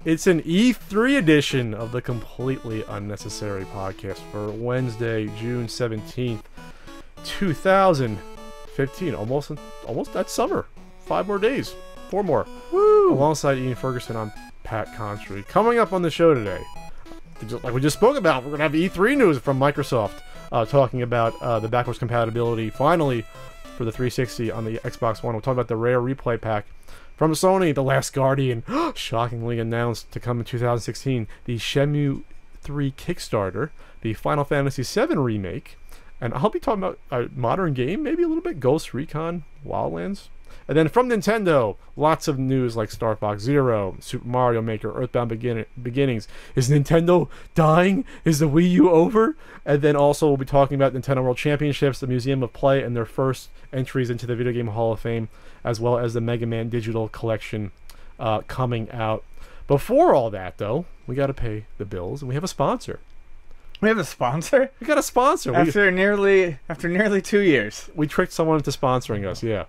It's an E3 edition of the Completely Unnecessary Podcast for Wednesday, June 17th, 2015. Almost that summer. 5 more days. 4 more. Woo! Alongside Ian Ferguson, I'm Pat Constry. Coming up on the show today, like we just spoke about, we're going to have E3 news from Microsoft talking about the backwards compatibility, finally, for the 360 on the Xbox One. We'll talk about the Rare Replay Pack. From Sony, The Last Guardian, shockingly announced to come in 2016, the Shenmue 3 Kickstarter, the Final Fantasy VII Remake, and I'll be talking about a modern game, maybe a little bit, Ghost Recon Wildlands. And then from Nintendo, lots of news like Star Fox Zero, Super Mario Maker, Earthbound Beginnings. Is Nintendo dying? Is the Wii U over? And then also we'll be talking about Nintendo World Championships, the Museum of Play, and their first entries into the Video Game Hall of Fame, as well as the Mega Man Digital Collection coming out. Before all that, though, we got to pay the bills, and we have a sponsor. We have a sponsor? We got a sponsor. After nearly 2 years. We tricked someone into sponsoring us, yeah.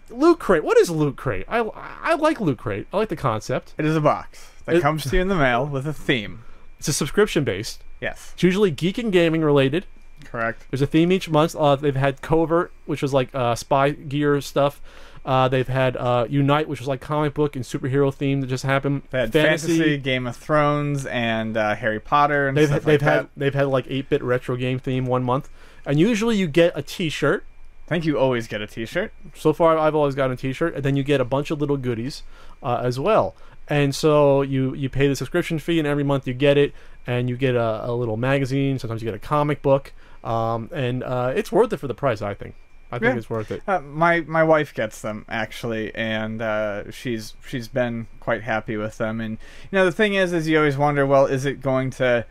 Loot Crate. What is Loot Crate? I like Loot Crate. I like the concept. It is a box that comes to you in the mail with a theme. It's a subscription-based. Yes. It's usually geek and gaming related. Correct. There's a theme each month. They've had Covert, which was like spy gear stuff. They've had Unite, which was like comic book and superhero theme that just happened. They had fantasy, Game of Thrones, and Harry Potter and stuff like that. They've had like 8-bit retro game theme one month. And usually you get a t-shirt. I think you always get a t-shirt. So far, I've always gotten a t-shirt. And then you get a bunch of little goodies as well. And so you pay the subscription fee, and every month you get it. And you get a little magazine. Sometimes you get a comic book. And it's worth it for the price, I think. I think it's worth it. My wife gets them, actually, and she's been quite happy with them. And the thing is you always wonder, well, is it going to,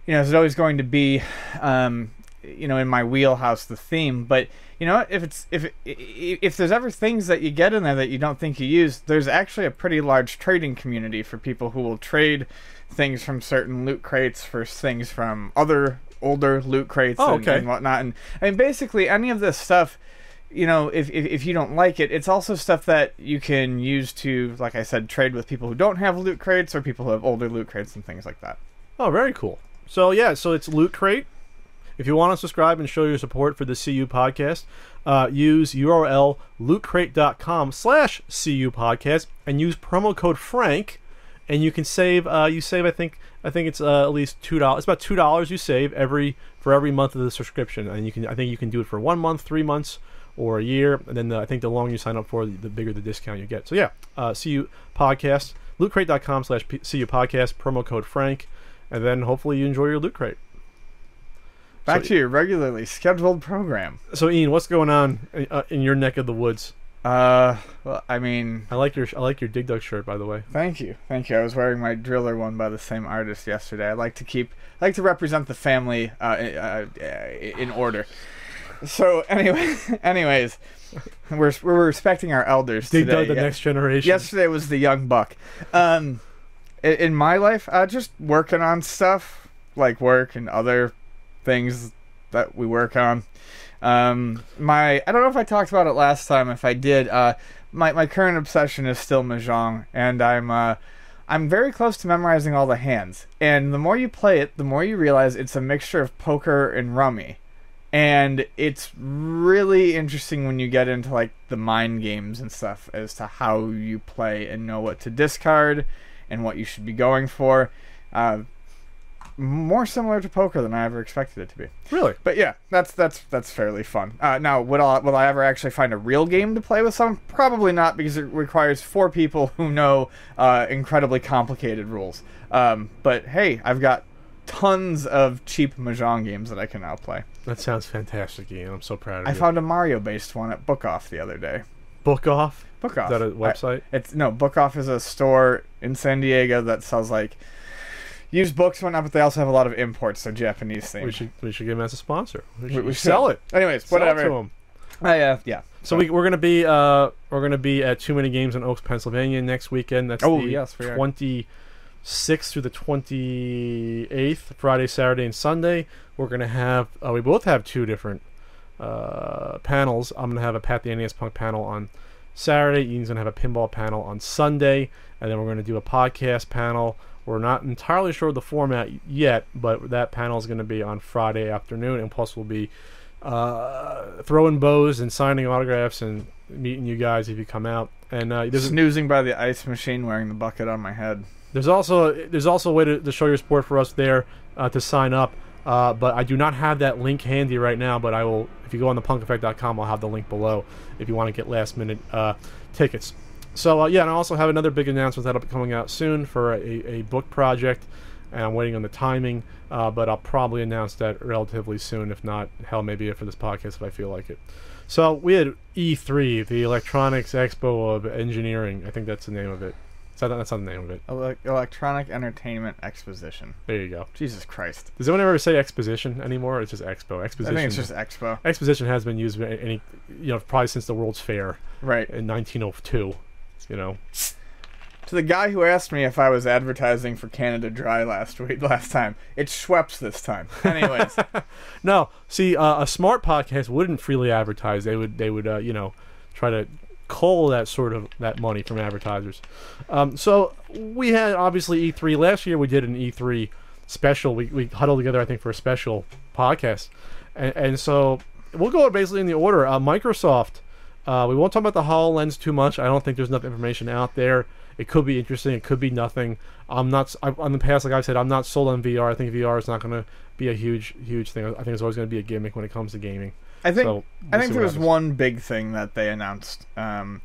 is it always going to be, in my wheelhouse, the theme? But if there's ever things that you get in there that you don't think you use, there's actually a pretty large trading community for people who will trade things from certain loot crates for things from other older loot crates and whatnot. And I mean, basically any of this stuff, if you don't like it, it's also stuff that you can use to, like I said, trade with people who don't have loot crates or people who have older loot crates and things like that. Oh, very cool. So yeah, so it's Loot Crate. If you want to subscribe and show your support for the CU podcast, use URL lootcrate.com/CU podcast and use promo code Frank, and you can save. I think it's at least $2. It's about $2 you save for every month of the subscription, and I think you can do it for 1 month, 3 months, or a year. And then I think the longer you sign up for, the bigger the discount you get. So yeah, CU podcast, lootcrate.com/CU podcast, promo code Frank, and then hopefully you enjoy your Loot Crate. Back to your regularly scheduled program. So Ian, what's going on in your neck of the woods? Well, I mean, I like your Dig Dug shirt, by the way. Thank you. I was wearing my Driller one by the same artist yesterday. I like to represent the family in order. So anyways, we're respecting our elders Dig today. Dug the next generation. Yesterday was the young buck. In my life, just working on stuff like work and other things that we work on. I don't know if I talked about it last time. If I did, my current obsession is still Mahjong, and I'm very close to memorizing all the hands. And the more you play it, the more you realize it's a mixture of poker and rummy. And it's really interesting when you get into like the mind games and stuff as to how you play and know what to discard and what you should be going for. More similar to poker than I ever expected it to be. Really? But yeah, that's fairly fun. Now, will I ever actually find a real game to play with someone? Probably not, because it requires 4 people who know incredibly complicated rules. But hey, I've got tons of cheap Mahjong games that I can now play. That sounds fantastic, Ian. I'm so proud of you. I found a Mario-based one at Book Off the other day. Book Off? Book Off. Is that a website? Book Off is a store in San Diego that sells like used books and whatnot, but they also have a lot of imports, so Japanese things. We should get him as a sponsor. We should sell it. Anyways, sell whatever. It to him. Yeah. So we're gonna be at Too Many Games in Oaks, Pennsylvania next weekend. That's yes, we are. 26th through the 28th, Friday, Saturday, and Sunday. We're gonna have we both have 2 different panels. I'm gonna have a Pat the NES Punk panel on Saturday. Ian's going to have a pinball panel on Sunday, and then we're going to do a podcast panel. We're not entirely sure of the format yet, but that panel is going to be on Friday afternoon, and plus we'll be throwing bows and signing autographs and meeting you guys if you come out. And snoozing by the ice machine, wearing the bucket on my head. There's also a way to show your support for us there to sign up. But I do not have that link handy right now, but I will, if you go on thepunkeffect.com, I'll have the link below if you want to get last minute tickets. So and I also have another big announcement that'll be coming out soon for a book project, and I'm waiting on the timing, but I'll probably announce that relatively soon. If not, hell, maybe for this podcast if I feel like it. So we had E3, the Electronics Expo of Engineering. I think that's the name of it. That's not the name of it. Electronic Entertainment Exposition. There you go. Jesus Christ. Does anyone ever say exposition anymore? Or it's just expo. Exposition. I think it's just expo. Exposition has been used probably since the World's Fair. Right. In 1902. To the guy who asked me if I was advertising for Canada Dry last time, it's Schweppes this time. Anyways. No. See, a smart podcast wouldn't freely advertise. They would try to cull that money from advertisers. So we had obviously E3 last year. We did an E3 special. We huddled together, I think, for a special podcast, and so we'll go basically in the order. Microsoft. We won't talk about the HoloLens too much. I don't think there's enough information out there. It could be interesting. It could be nothing. On the past, like I said, I'm not sold on VR. I think VR is not going to be a huge thing. I think it's always going to be a gimmick when it comes to gaming. I think there was one big thing that they announced, and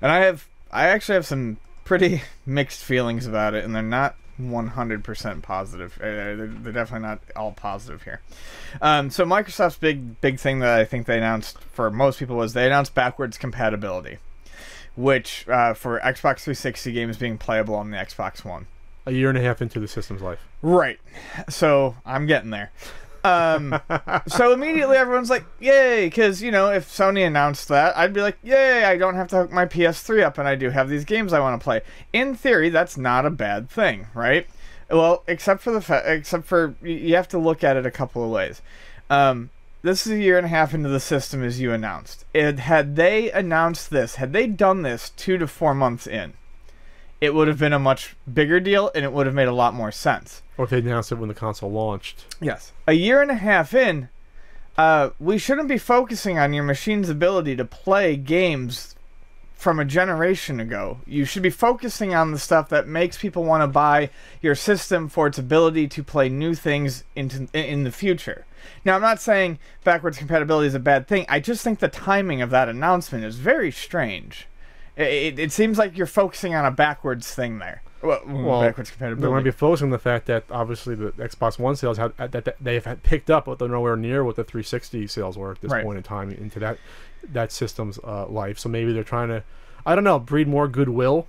I actually have some pretty mixed feelings about it, and they're not 100% positive. They're definitely not all positive here. So Microsoft's big thing that I think they announced for most people was they announced backwards compatibility, which for Xbox 360 games being playable on the Xbox One. A year and a half into the system's life. Right. So I'm getting there. So immediately everyone's like, yay, because, if Sony announced that, I'd be like, yay, I don't have to hook my PS3 up and I do have these games I want to play. In theory, that's not a bad thing, right? Well, except for you have to look at it a couple of ways. This is a year and a half into the system as you announced. Had they done this 2 to 4 months in, it would have been a much bigger deal and it would have made a lot more sense. Or if they announced it when the console launched. Yes. A year and a half in, we shouldn't be focusing on your machine's ability to play games from a generation ago. You should be focusing on the stuff that makes people want to buy your system for its ability to play new things in the future. Now, I'm not saying backwards compatibility is a bad thing. I just think the timing of that announcement is very strange. It seems like you're focusing on a backwards thing there. Well, backwards compatibility. They want to be focusing on the fact that obviously the Xbox One sales that they've picked up, but they're nowhere near what the 360 sales were at this point in time into that system's life. So maybe they're trying to, I don't know, breed more goodwill.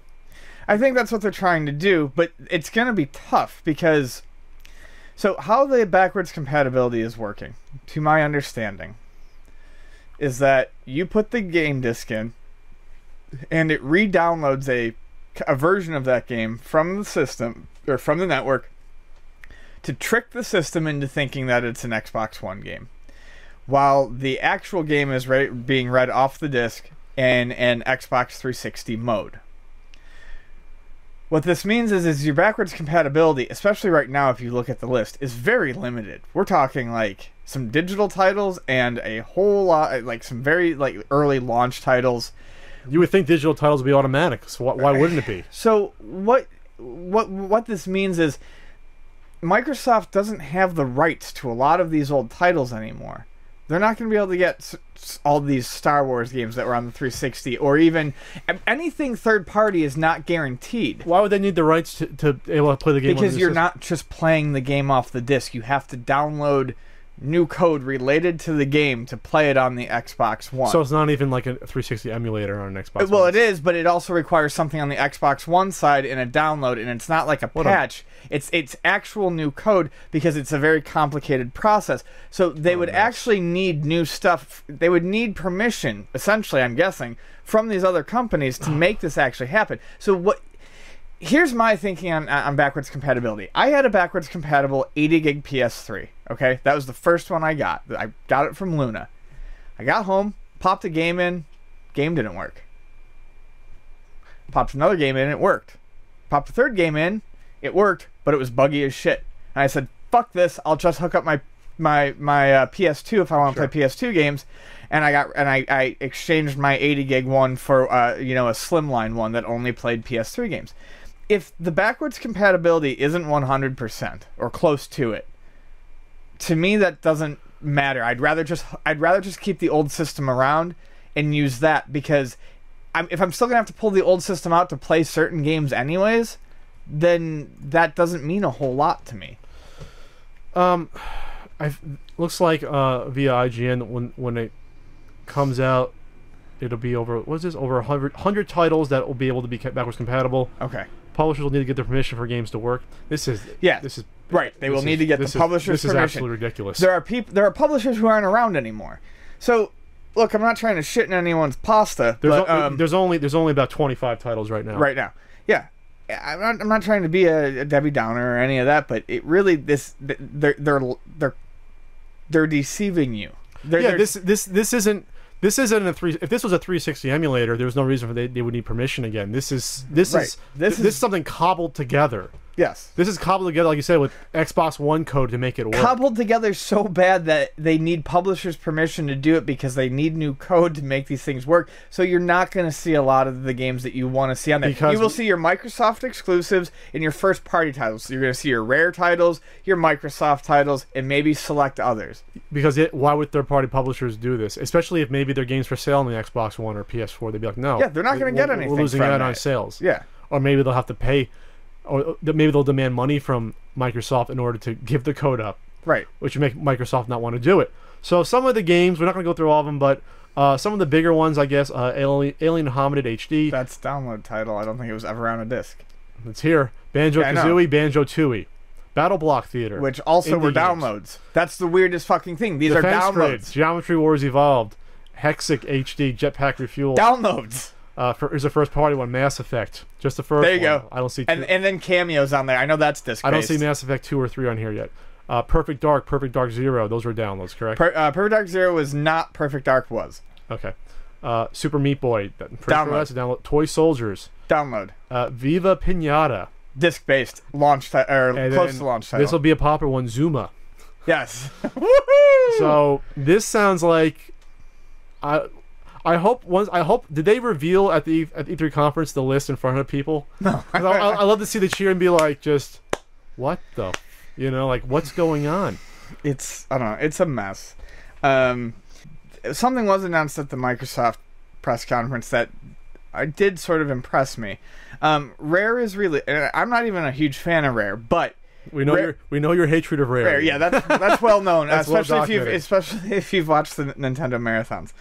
I think that's what they're trying to do, but it's going to be tough because. So how the backwards compatibility is working, to my understanding, is that you put the game disc in, and it re-downloads a version of that game from the system, or from the network, to trick the system into thinking that it's an Xbox One game. While the actual game is being read off the disc in an Xbox 360 mode. What this means is your backwards compatibility, especially right now if you look at the list, is very limited. We're talking like some digital titles and a whole lot, like some very early launch titles. You would think digital titles would be automatic, so why wouldn't it be? So what this means is Microsoft doesn't have the rights to a lot of these old titles anymore. They're not going to be able to get all these Star Wars games that were on the 360, or even anything third party is not guaranteed. Why would they need the rights to be able to play the game? Because you're not just playing the game off the disc. You have to download new code related to the game to play it on the Xbox One. So it's not even like a 360 emulator on an Xbox One. Well, it is, but it also requires something on the Xbox One side in a download, and it's not like a patch. It's actual new code because it's a very complicated process. So they would actually need new stuff. They would need permission, essentially, I'm guessing, from these other companies to make this actually happen. So here's my thinking on backwards compatibility. I had a backwards compatible 80 gig PS3. Okay, that was the first one I got. I got it from Luna. I got home, popped a game in, game didn't work. Popped another game in, it worked. Popped a third game in, it worked, but it was buggy as shit. And I said, fuck this, I'll just hook up my PS2 if I want to play PS2 games. And I exchanged my 80 gig one for a slimline one that only played PS3 games. If the backwards compatibility isn't 100% or close to it, to me that doesn't matter. I'd rather just keep the old system around and use that, because if I'm still gonna have to pull the old system out to play certain games anyways, then that doesn't mean a whole lot to me. Looks like via IGN when it comes out, it'll be over. What is this? Over 100 titles that will be able to be backwards compatible. Okay. Publishers will need to get their permission for games to work. This is right. They will need to get the publisher's permission. This is absolutely ridiculous. There are publishers who aren't around anymore. So, look, I'm not trying to shit in anyone's pasta. There's only about 25 titles right now. Right now, yeah. I'm not trying to be a Debbie Downer or any of that, but it really they're deceiving you. This isn't a if this was a 360 emulator, there was no reason for they would need permission again. This is something cobbled together. Yes. This is cobbled together, like you said, with Xbox One code to make it work. Cobbled together so bad that they need publishers' permission to do it because they need new code to make these things work. So you're not going to see a lot of the games that you want to see on there. You will see your Microsoft exclusives and your first-party titles. So you're going to see your Rare titles, your Microsoft titles, and maybe select others. Because why would third-party publishers do this? Especially if maybe their games for sale on the Xbox One or PS4. They'd be like, no. Yeah, they're not going to get anything. We're losing out on sales. Yeah. Or maybe they'll have to pay... Or maybe they'll demand money from Microsoft in order to give the code up. Right. Which would make Microsoft not want to do it. So some of the games, we're not going to go through all of them, but some of the bigger ones, I guess, Alien Hominid HD. That's download title. I don't think it was ever on a disc. It's here. Banjo-Kazooie, Banjo-Tooie. Battle Block Theater. Which also were downloads. That's the weirdest fucking thing. These are downloads. Grid, Geometry Wars Evolved. Hexic HD, Jetpack Refueled. Downloads. Here's a first-party one, Mass Effect. Just the first one. There you go. I don't see... And then cameos on there. I know that's disc-based. I don't see Mass Effect 2 or 3 on here yet. Perfect Dark Zero. Those were downloads, correct? Perfect Dark Zero was not. Perfect Dark was. Okay. Super Meat Boy. Download. Sure that's a download. Toy Soldiers. Download. Viva Pinata. Disc-based. Launch close to launch title. This will be a popular one, Zuma. Yes. Woohoo! So this sounds like... I hope did they reveal at the E3 conference the list in front of people? No. I love to see the cheer and be like, just what the, like what's going on? I don't know. It's a mess. Something was announced at the Microsoft press conference that did sort of impress me. Rare is really. I'm not even a huge fan of Rare, but. We know your hatred of Rare. Yeah, that's well known, That's especially if you've watched the Nintendo marathons.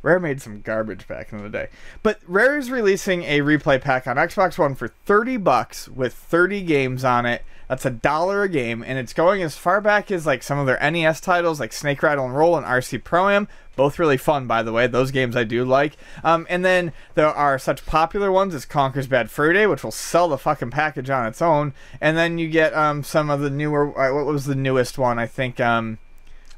Rare made some garbage back in the day. But Rare is releasing a replay pack on Xbox One for $30 with 30 games on it. That's $1 a game, and it's going as far back as like some of their NES titles like Snake Rattle and Roll and RC Pro-Am. Both really fun, by the way. Those games I do like. And then there are such popular ones as Conker's Bad Fur Day, which will sell the fucking package on its own. And then you get some of the newer... what was the newest one? I think...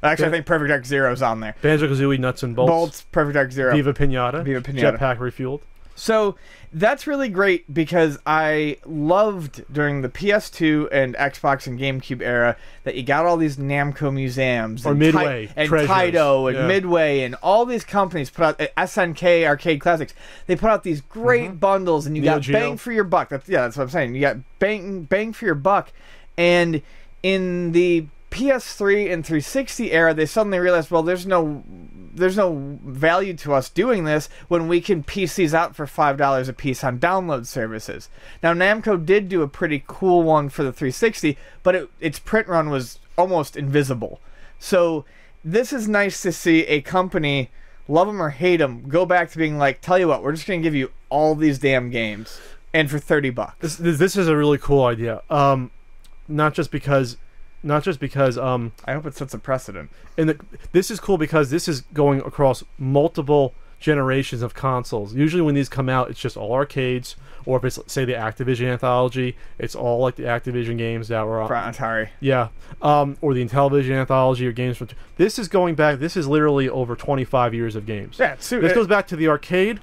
I think Perfect Dark Zero's on there. Banjo-Kazooie Nuts and Bolts. Perfect Dark Zero. Viva Pinata. Jetpack Refueled. So that's really great because I loved during the PS2 and Xbox and GameCube era that you got all these Namco museums or Midway and Taito and Midway and all these companies put out SNK Arcade Classics. They put out these great bundles and you got bang for your buck. That's what I'm saying. You got bang for your buck. And in the PS3 and 360 era, they suddenly realized, well, there's no value to us doing this when we can piece these out for $5 a piece on download services. Now, Namco did do a pretty cool one for the 360, but its print run was almost invisible. So this is nice to see a company, love them or hate them, go back to being like, tell you what, we're just going to give you all these damn games, and for $30. This is a really cool idea. Not just because I hope it sets a precedent. And this is cool because this is going across multiple generations of consoles. Usually when these come out, it's just all arcades, or if it's, say, the Activision anthology, it's all like the Activision games that were on Atari. Yeah. Or the Intellivision anthology or games from... This is going back... This is literally over 25 years of games. Yeah, this goes back to the arcade,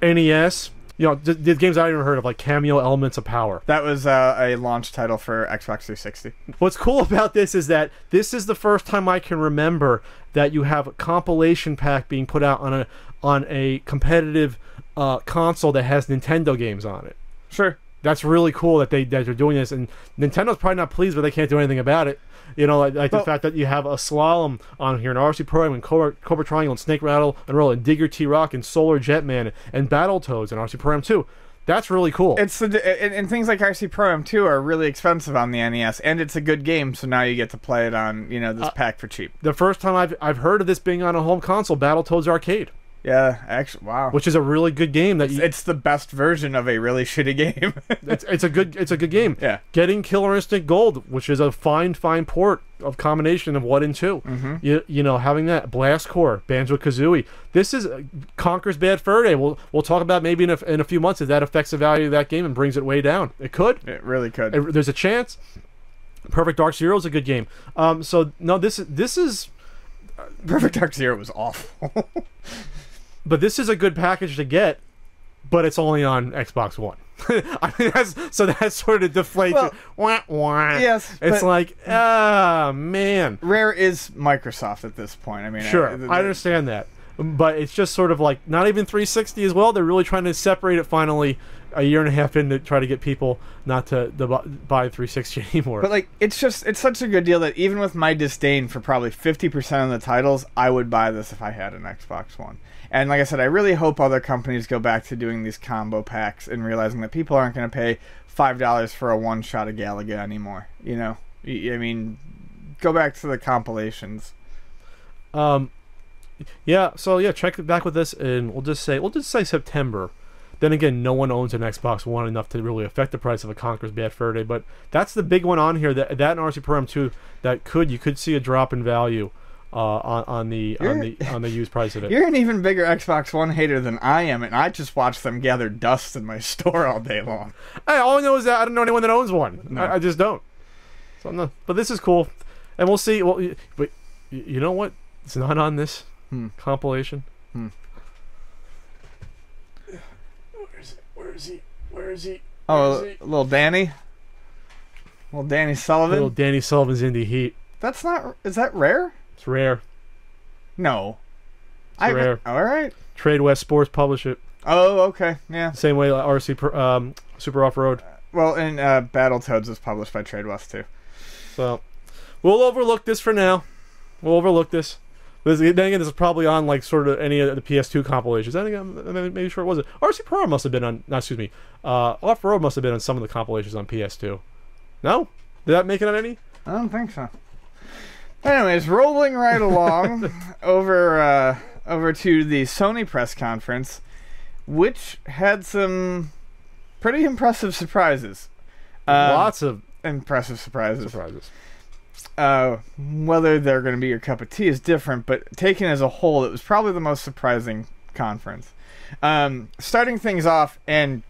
NES, the games I haven't even heard of, like Cameo Elements of Power. That was a launch title for Xbox 360. What's cool about this is that this is the first time I can remember that you have a compilation pack being put out on a competitive console that has Nintendo games on it. Sure. That's really cool that they're doing this, and Nintendo's probably not pleased, but they can't do anything about it. Like the fact that you have a Slalom on here, and RC Pro and Cobra Triangle, and Snake Rattle and Roll, and Digger T-Rock, and Solar Jetman, and Battletoads, and RC Pro 2. That's really cool. And things like RC Pro M2 are really expensive on the NES, and it's a good game, so now you get to play it on this pack for cheap. The first time I've heard of this being on a home console, Battletoads Arcade. Yeah, actually, wow. Which is a really good game. It's the best version of a really shitty game. it's a good game. Yeah. Getting Killer Instinct Gold, which is a fine port of combination of 1 and 2. Mm-hmm. Having that Blast Core, Banjo-Kazooie. This is Conker's Bad Fur Day. We'll talk about maybe in a few months if that affects the value of that game and brings it way down. It could. It really could. There's a chance. Perfect Dark Zero is a good game. This is Perfect Dark Zero was awful. But this is a good package to get, but it's only on Xbox One. I mean, that sort of deflates it. Wah, wah. Yes, it's like, man. Rare is Microsoft at this point. I mean, sure, I understand that, but it's just sort of like not even 360 as well. They're really trying to separate it finally a year and a half in to try to get people not to buy 360 anymore. But like, it's such a good deal that even with my disdain for probably 50% of the titles, I would buy this if I had an Xbox One. And like I said, I really hope other companies go back to doing these combo packs and realizing that people aren't going to pay $5 for a one-shot of Galaga anymore. I mean, go back to the compilations. Yeah. So yeah, check back with this, and we'll just say September. Then again, no one owns an Xbox One enough to really affect the price of a Conker's Bad Fur Day. But that's the big one on here. That and RC Pro M2 that you could see a drop in value. On the used price of it. You're an even bigger Xbox One hater than I am, and I just watch them gather dust in my store all day long. All I know is that I don't know anyone that owns one. No. I just don't. So but this is cool, and we'll see. Well, but you know what? It's not on this compilation. Where is he? Little Danny. Little Danny Sullivan. Little Danny Sullivan's Indie Heat. That's not. Is that rare? It's rare. No. It's rare. All right. Trade West Sports publish it. Oh, okay. Yeah. Same way like RC Super Off-Road. Well, and Battletoads is published by Trade West too. So, we'll overlook this for now. Then again, this is probably on like sort of any of the PS2 compilations. I think maybe sure it wasn't. RC Pro must have been on. Off-Road must have been on some of the compilations on PS2. No? Did that make it on any? I don't think so. Anyways, rolling right along over to the Sony press conference, which had some pretty impressive surprises. Lots of impressive surprises. Surprises. Whether they're going to be your cup of tea is different, but taken as a whole, it was probably the most surprising conference. Starting things off, and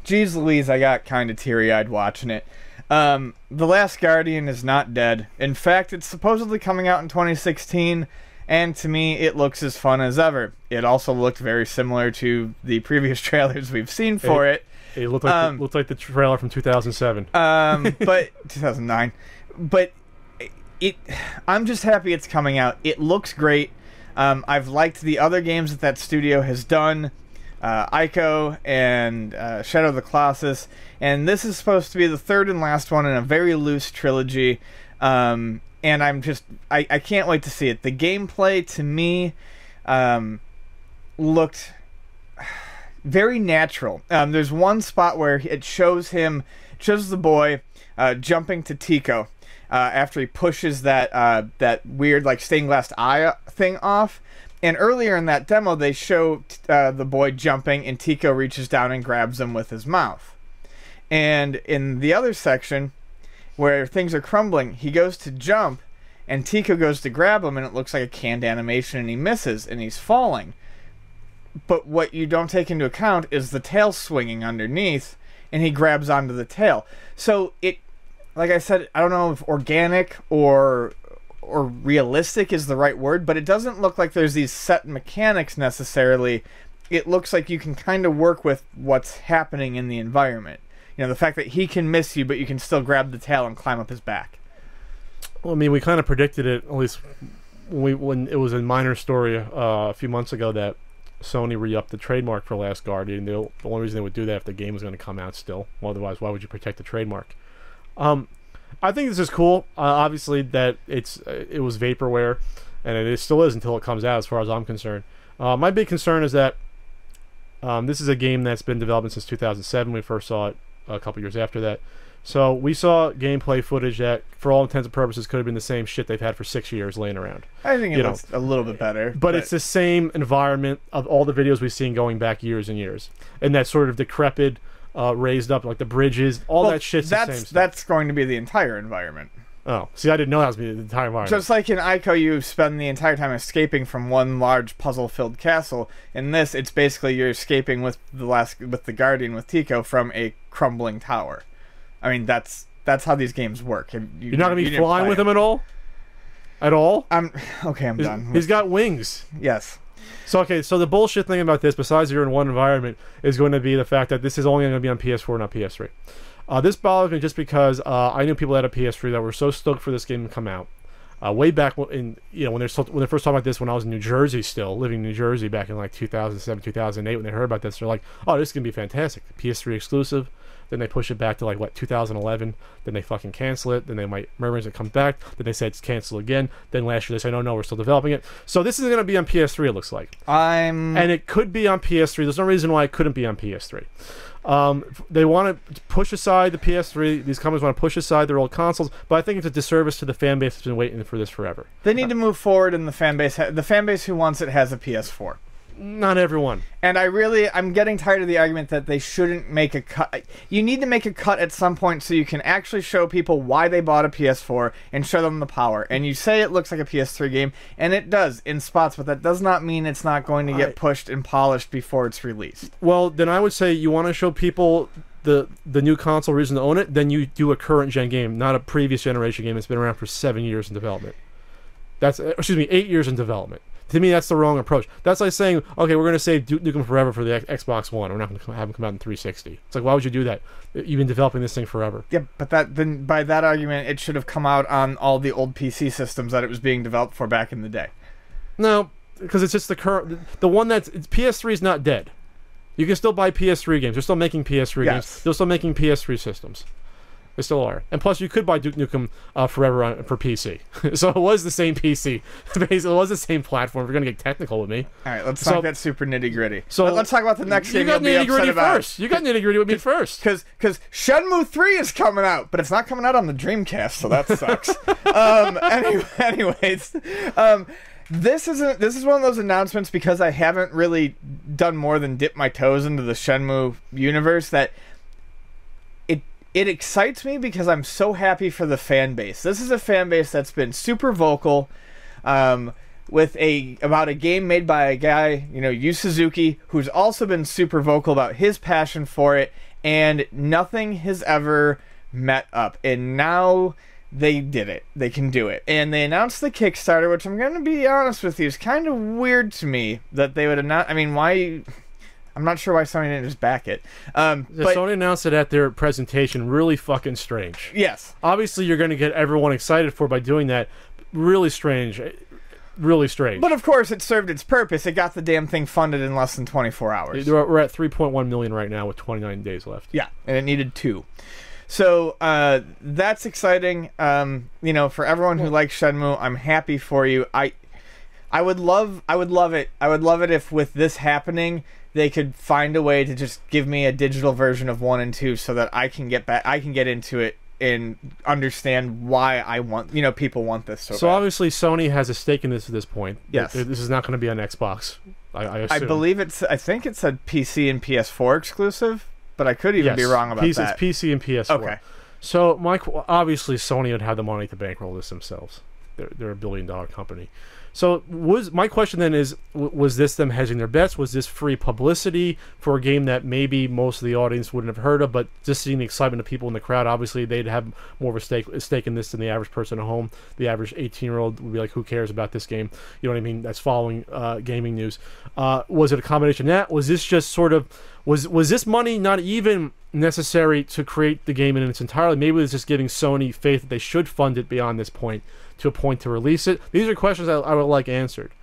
geez Louise, I got kind of teary-eyed watching it. The Last Guardian is not dead. In fact, it's supposedly coming out in 2016, and to me, it looks as fun as ever. It also looked very similar to the previous trailers we've seen for it. It looked like the trailer from 2007. But 2009. But I'm just happy it's coming out. It looks great. I've liked the other games that studio has done. Ico and Shadow of the Colossus, and this is supposed to be the third and last one in a very loose trilogy, and I can't wait to see it. The gameplay to me looked very natural. There's one spot where it shows the boy jumping to Tico after he pushes that weird like stained glass eye thing off. And earlier in that demo, they show the boy jumping, and Tico reaches down and grabs him with his mouth. And in the other section, where things are crumbling, he goes to jump, and Tico goes to grab him, and it looks like a canned animation, and he misses, and he's falling. But what you don't take into account is the tail swinging underneath, and he grabs onto the tail. So it, like I said, I don't know if organic or realistic is the right word, but it doesn't look like there's these set mechanics necessarily it looks like you can kind of work with what's happening in the environment. You know, the fact that he can miss you, but you can still grab the tail and climb up his back. Well, I mean, we kind of predicted it, at least when it was a minor story a few months ago, that Sony re-upped the trademark for Last Guardian. The only reason they would do that if the game was going to come out still. Well, otherwise, why would you protect the trademark? I think this is cool. Obviously, that it was vaporware, and it still is until it comes out, as far as I'm concerned. My big concern is that this is a game that's been developing since 2007. We first saw it a couple years after that. So we saw gameplay footage that, for all intents and purposes, could have been the same shit they've had for 6 years laying around. I think it looks a little bit better. But it's the same environment of all the videos we've seen going back years and years. And that sort of decrepit, raised up, like the bridges, that shit's the same stuff. That's going to be the entire environment. Oh, see, I didn't know that was the entire environment. Just like in Ico, you spend the entire time escaping from one large puzzle-filled castle. In this, it's basically you're escaping with the Guardian, with Tico, from a crumbling tower. I mean, that's how these games work. You're not going to be flying with him at all? At all? I'm done. He's got wings. Yes. So the bullshit thing about this, besides you're in one environment, is going to be the fact that this is only going to be on PS4, not PS3. This bothers me just because I knew people that had a PS3 that were so stoked for this game to come out. Way back when they're first talking about this, when I was in New Jersey, still living in New Jersey back in like 2007, 2008, when they heard about this, they're like, "Oh, this is gonna be fantastic, PS3 exclusive." Then they push it back to like 2011. Then they fucking cancel it. Then they might murmurs it comes back. Then they said it's cancel again. Then last year they said, "No, we're still developing it." So this is gonna be on PS3. It looks like. And it could be on PS3. There's no reason why it couldn't be on PS3. They want to push aside the PS3. These companies want to push aside their old consoles, but I think it's a disservice to the fan base that's been waiting for this forever. They need to move forward, and the fan base who wants it has a PS4. Not everyone. And I'm getting tired of the argument that they shouldn't make a cut. You need to make a cut at some point so you can actually show people why they bought a PS4 and show them the power. And you say it looks like a PS3 game, and it does in spots, but that does not mean it's not going to get pushed and polished before it's released. Well, then I would say you want to show people the new console reason to own it, then you do a current gen game, not a previous generation game that's been around for 7 years in development. 8 years in development. To me, that's the wrong approach. That's like saying, okay, we're going to save Duke Nukem Forever for the Xbox One. We're not going to have him come out in 360. It's like, why would you do that? You've been developing this thing forever. Yeah, but then by that argument, it should have come out on all the old PC systems that it was being developed for back in the day. No, because it's just the one that's... PS3 is not dead. You can still buy PS3 games. They're still making PS3 games. They're still making PS3 systems. They still are. And plus, you could buy Duke Nukem Forever for PC. So it was the same PC. Basically, it was the same platform. If you're going to get technical with me. All right, let's talk that super nitty-gritty. So let's talk about the next game. You got nitty-gritty first. You got nitty-gritty with me first. Because Shenmue 3 is coming out, but it's not coming out on the Dreamcast, so that sucks. Anyways, this is one of those announcements, because I haven't really done more than dip my toes into the Shenmue universe, that it excites me because I'm so happy for the fan base. This is a fan base that's been super vocal about a game made by a guy, Yu Suzuki, who's also been super vocal about his passion for it, and nothing has ever met up. And now they did it. They can do it. And they announced the Kickstarter, which I'm going to be honest with you, is kind of weird to me that they would have not... I mean, why... I'm not sure why Sony didn't just back it. But Sony announced it at their presentation. Really fucking strange. Yes. Obviously, you're going to get everyone excited for by doing that. Really strange. Really strange. But of course, it served its purpose. It got the damn thing funded in less than 24 hours. We're at 3.1 million right now with 29 days left. Yeah, and it needed 2. So that's exciting. For everyone who likes Shenmue, I'm happy for you. I would love it. I would love it if with this happening, they could find a way to just give me a digital version of 1 and 2 so that I can get into it and understand why people want this so bad. Obviously Sony has a stake in this at this point. Yes. This is not going to be on Xbox, I assume. I believe I think it said PC and PS4 exclusive, but I could even be wrong about that. It's PC and PS4. Okay. So, Mike, obviously Sony would have the money to bankroll this themselves. They're a billion-dollar company. So my question then is, was this them hedging their bets? Was this free publicity for a game that maybe most of the audience wouldn't have heard of, but just seeing the excitement of people in the crowd, obviously they'd have more of a stake in this than the average person at home. The average 18-year-old would be like, who cares about this game? You know what I mean? That's following gaming news. Was it a combination of that? Was this just sort of, was this money not even necessary to create the game in its entirety? Maybe it was just giving Sony faith that they should fund it beyond this point, to a point to release it. These are questions I would like answered,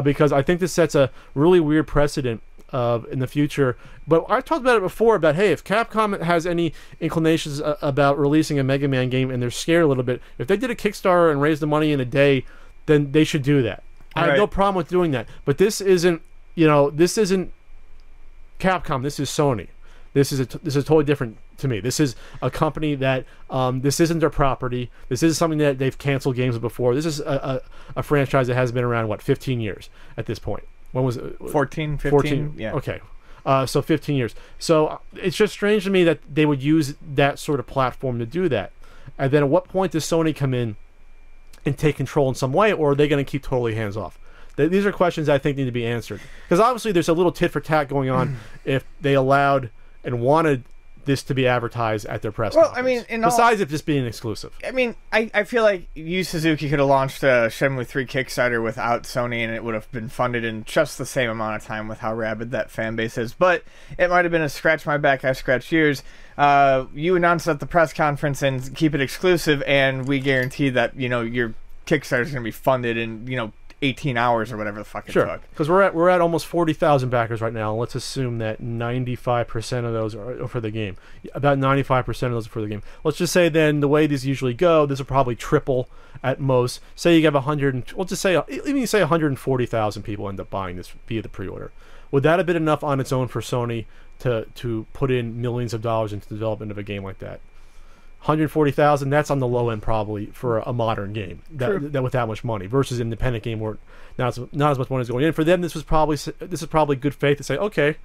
because I think this sets a really weird precedent in the future. But I talked about it before, about, hey, if Capcom has any inclinations about releasing a Mega Man game and they're scared a little bit, if they did a Kickstarter and raised the money in a day, then they should do that. I have no problem with doing that. But this isn't, this isn't Capcom. This is Sony. This is totally different to me. This is a company that this isn't their property. This is something that they've canceled games before. This is a franchise that has been around 15 years at this point. When was it? 14, 15? 14? Yeah. Okay. So 15 years. So it's just strange to me that they would use that sort of platform to do that. And then at what point does Sony come in and take control in some way, or are they going to keep totally hands off? These are questions I think need to be answered. Because obviously there's a little tit for tat going on if they allowed and wanted this to be advertised at their press conference. I mean, besides it just being exclusive. I mean, I feel like Yu Suzuki could have launched a Shenmue 3 Kickstarter without Sony, and it would have been funded in just the same amount of time with how rabid that fan base is. But it might have been a scratch my back, I scratch yours. You announce at the press conference and keep it exclusive, and we guarantee that, your Kickstarter is going to be funded in, 18 hours or whatever the fuck it took. Because we're at almost 40,000 backers right now. Let's assume that 95% of those are for the game. About 95% of those are for the game. Let's just say then the way these usually go, this will probably triple at most. Say you have 100, we'll just say, even say 140,000 people end up buying this via the pre-order. Would that have been enough on its own for Sony to put in millions of dollars into the development of a game like that? 140,000, that's on the low end probably for a modern game that with that much money, versus an independent game where not as much money is going in. For them, this is probably good faith to say, okay,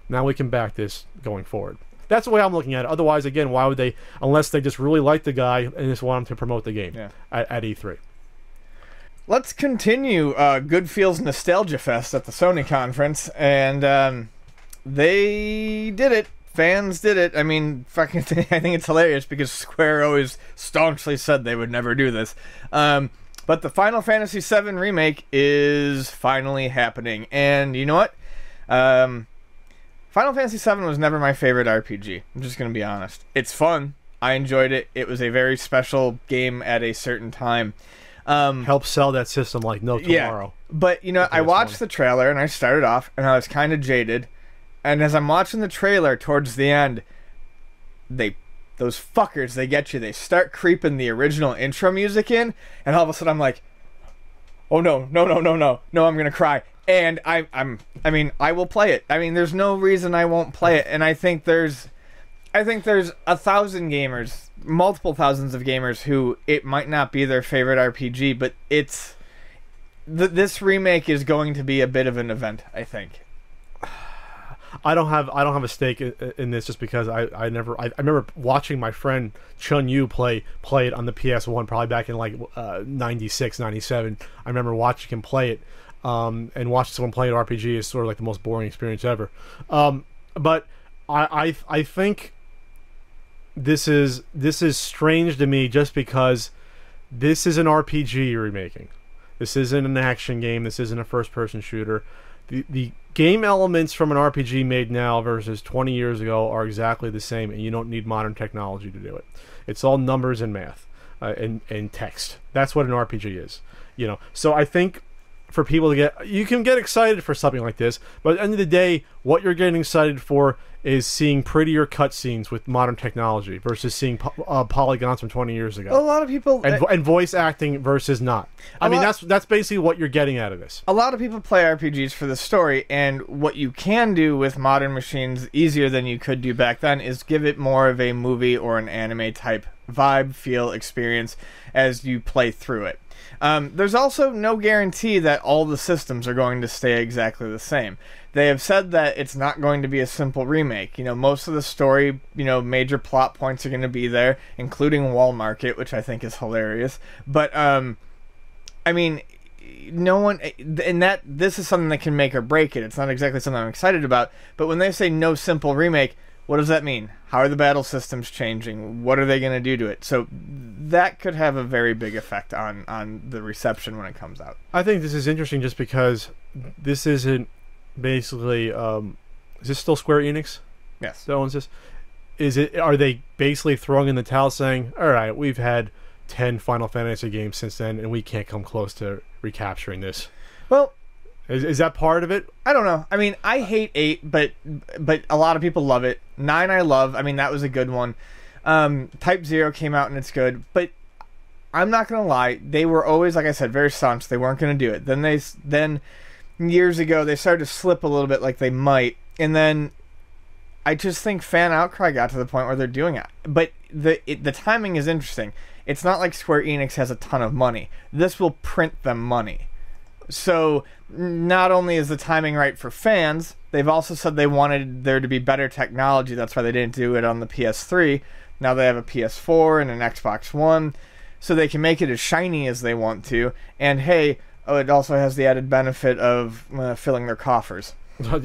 now we can back this going forward. That's the way I'm looking at it. Otherwise, again, why would they, unless they just really like the guy and just want him to promote the game at E3. Let's continue Good Feels Nostalgia Fest at the Sony conference, and they did it. Fans did it. I mean, I think it's hilarious because Square always staunchly said they would never do this. But the Final Fantasy VII Remake is finally happening. And you know what? Final Fantasy VII was never my favorite RPG. I'm just going to be honest. It's fun. I enjoyed it. It was a very special game at a certain time. Help sell that system like no tomorrow. Yeah, but, I watched the trailer and I started off and I was kind of jaded. And as I'm watching the trailer towards the end, those fuckers, they get you. They start creeping the original intro music in, and all of a sudden I'm like, oh no, I'm gonna cry. And I will play it. I mean, there's no reason I won't play it. And I think there's 1,000 gamers, multiple thousands of gamers who it might not be their favorite RPG, but this remake is going to be a bit of an event, I think. I don't have a stake in this just because I remember watching my friend Chun Yu play it on the PS1 probably back in like 96, 97. I remember watching him play it, and watching someone play an RPG is sort of like the most boring experience ever. But I think this is strange to me just because this is an RPG you're remaking. This isn't an action game. This isn't a first-person shooter. The game elements from an RPG made now versus 20 years ago are exactly the same, and you don't need modern technology to do it. It's all numbers and math and text. That's what an RPG is. So I think for people you can get excited for something like this, but at the end of the day, what you're getting excited for is seeing prettier cutscenes with modern technology versus seeing polygons from 20 years ago. A lot of people and voice acting versus not. I mean, that's basically what you're getting out of this. A lot of people play RPGs for the story, and what you can do with modern machines easier than you could do back then is give it more of a movie or an anime type vibe, feel, experience as you play through it. There's also no guarantee that all the systems are going to stay exactly the same. They have said that it's not going to be a simple remake. Most of the story, major plot points are going to be there, including Wall Market, which I think is hilarious. But I mean, no one, and that this is something that can make or break it. It's not exactly something I'm excited about. But when they say no simple remake, what does that mean? How are the battle systems changing? What are they going to do to it? So that could have a very big effect on the reception when it comes out. I think this is interesting just because this isn't basically. Is this still Square Enix? Yes. That owns this. Are they basically throwing in the towel, saying, "All right, we've had 10 Final Fantasy games since then, and we can't come close to recapturing this"? Well, is that part of it? I don't know. I mean, I hate 8, but a lot of people love it. 9 I love. I mean, that was a good one. Type 0 came out and it's good, but I'm not gonna lie. They were always, like I said, very staunch. They weren't gonna do it. Then years ago they started to slip a little bit, like they might, and then I just think fan outcry got to the point where they're doing it. But the timing is interesting. It's not like Square Enix has a ton of money. This will print them money. So not only is the timing right for fans, they've also said they wanted there to be better technology. That's why they didn't do it on the PS3. Now they have a PS4 and an Xbox One, so they can make it as shiny as they want to. And hey, it also has the added benefit of filling their coffers.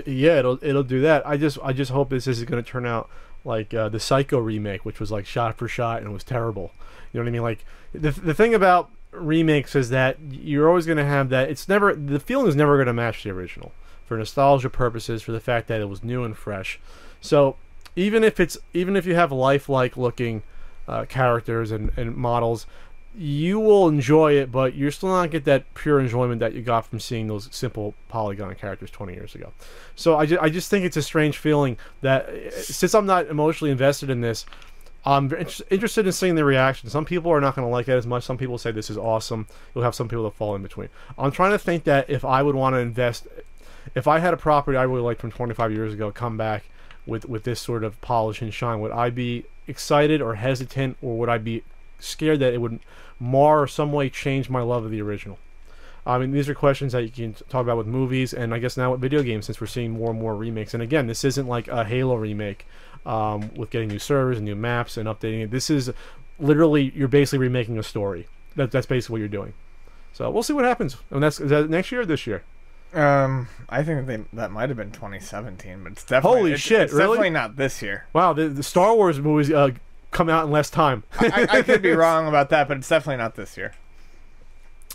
Yeah, it'll do that. I just hope this isn't going to turn out like the Psycho remake, which was like shot for shot and it was terrible. You know what I mean? Like the thing about remakes is that you're always going to have that. The feeling is never going to match the original for nostalgia purposes, for the fact that it was new and fresh. So even if you have lifelike looking characters and models, you will enjoy it, but you're still not get that pure enjoyment that you got from seeing those simple polygon characters 20 years ago. So I just think it's a strange feeling that since I'm not emotionally invested in this, I'm interested in seeing the reaction. Some people are not going to like it as much. Some people say this is awesome. You'll have some people that fall in between. I'm trying to think that if I would want to invest, if I had a property I really liked from 25 years ago come back with this sort of polish and shine, would I be excited or hesitant, or would I be scared that it would mar or some way change my love of the original? I mean, these are questions that you can talk about with movies, and I guess now with video games, since we're seeing more and more remakes. And again, this isn't like a Halo remake with getting new servers and new maps and updating it. This is literally, you're basically remaking a story. That's basically what you're doing. So we'll see what happens. And is that next year or this year? I think that might have been 2017, but it's definitely it's really? Definitely not this year. Wow, the Star Wars movies come out in less time. I could be wrong about that, but it's definitely not this year.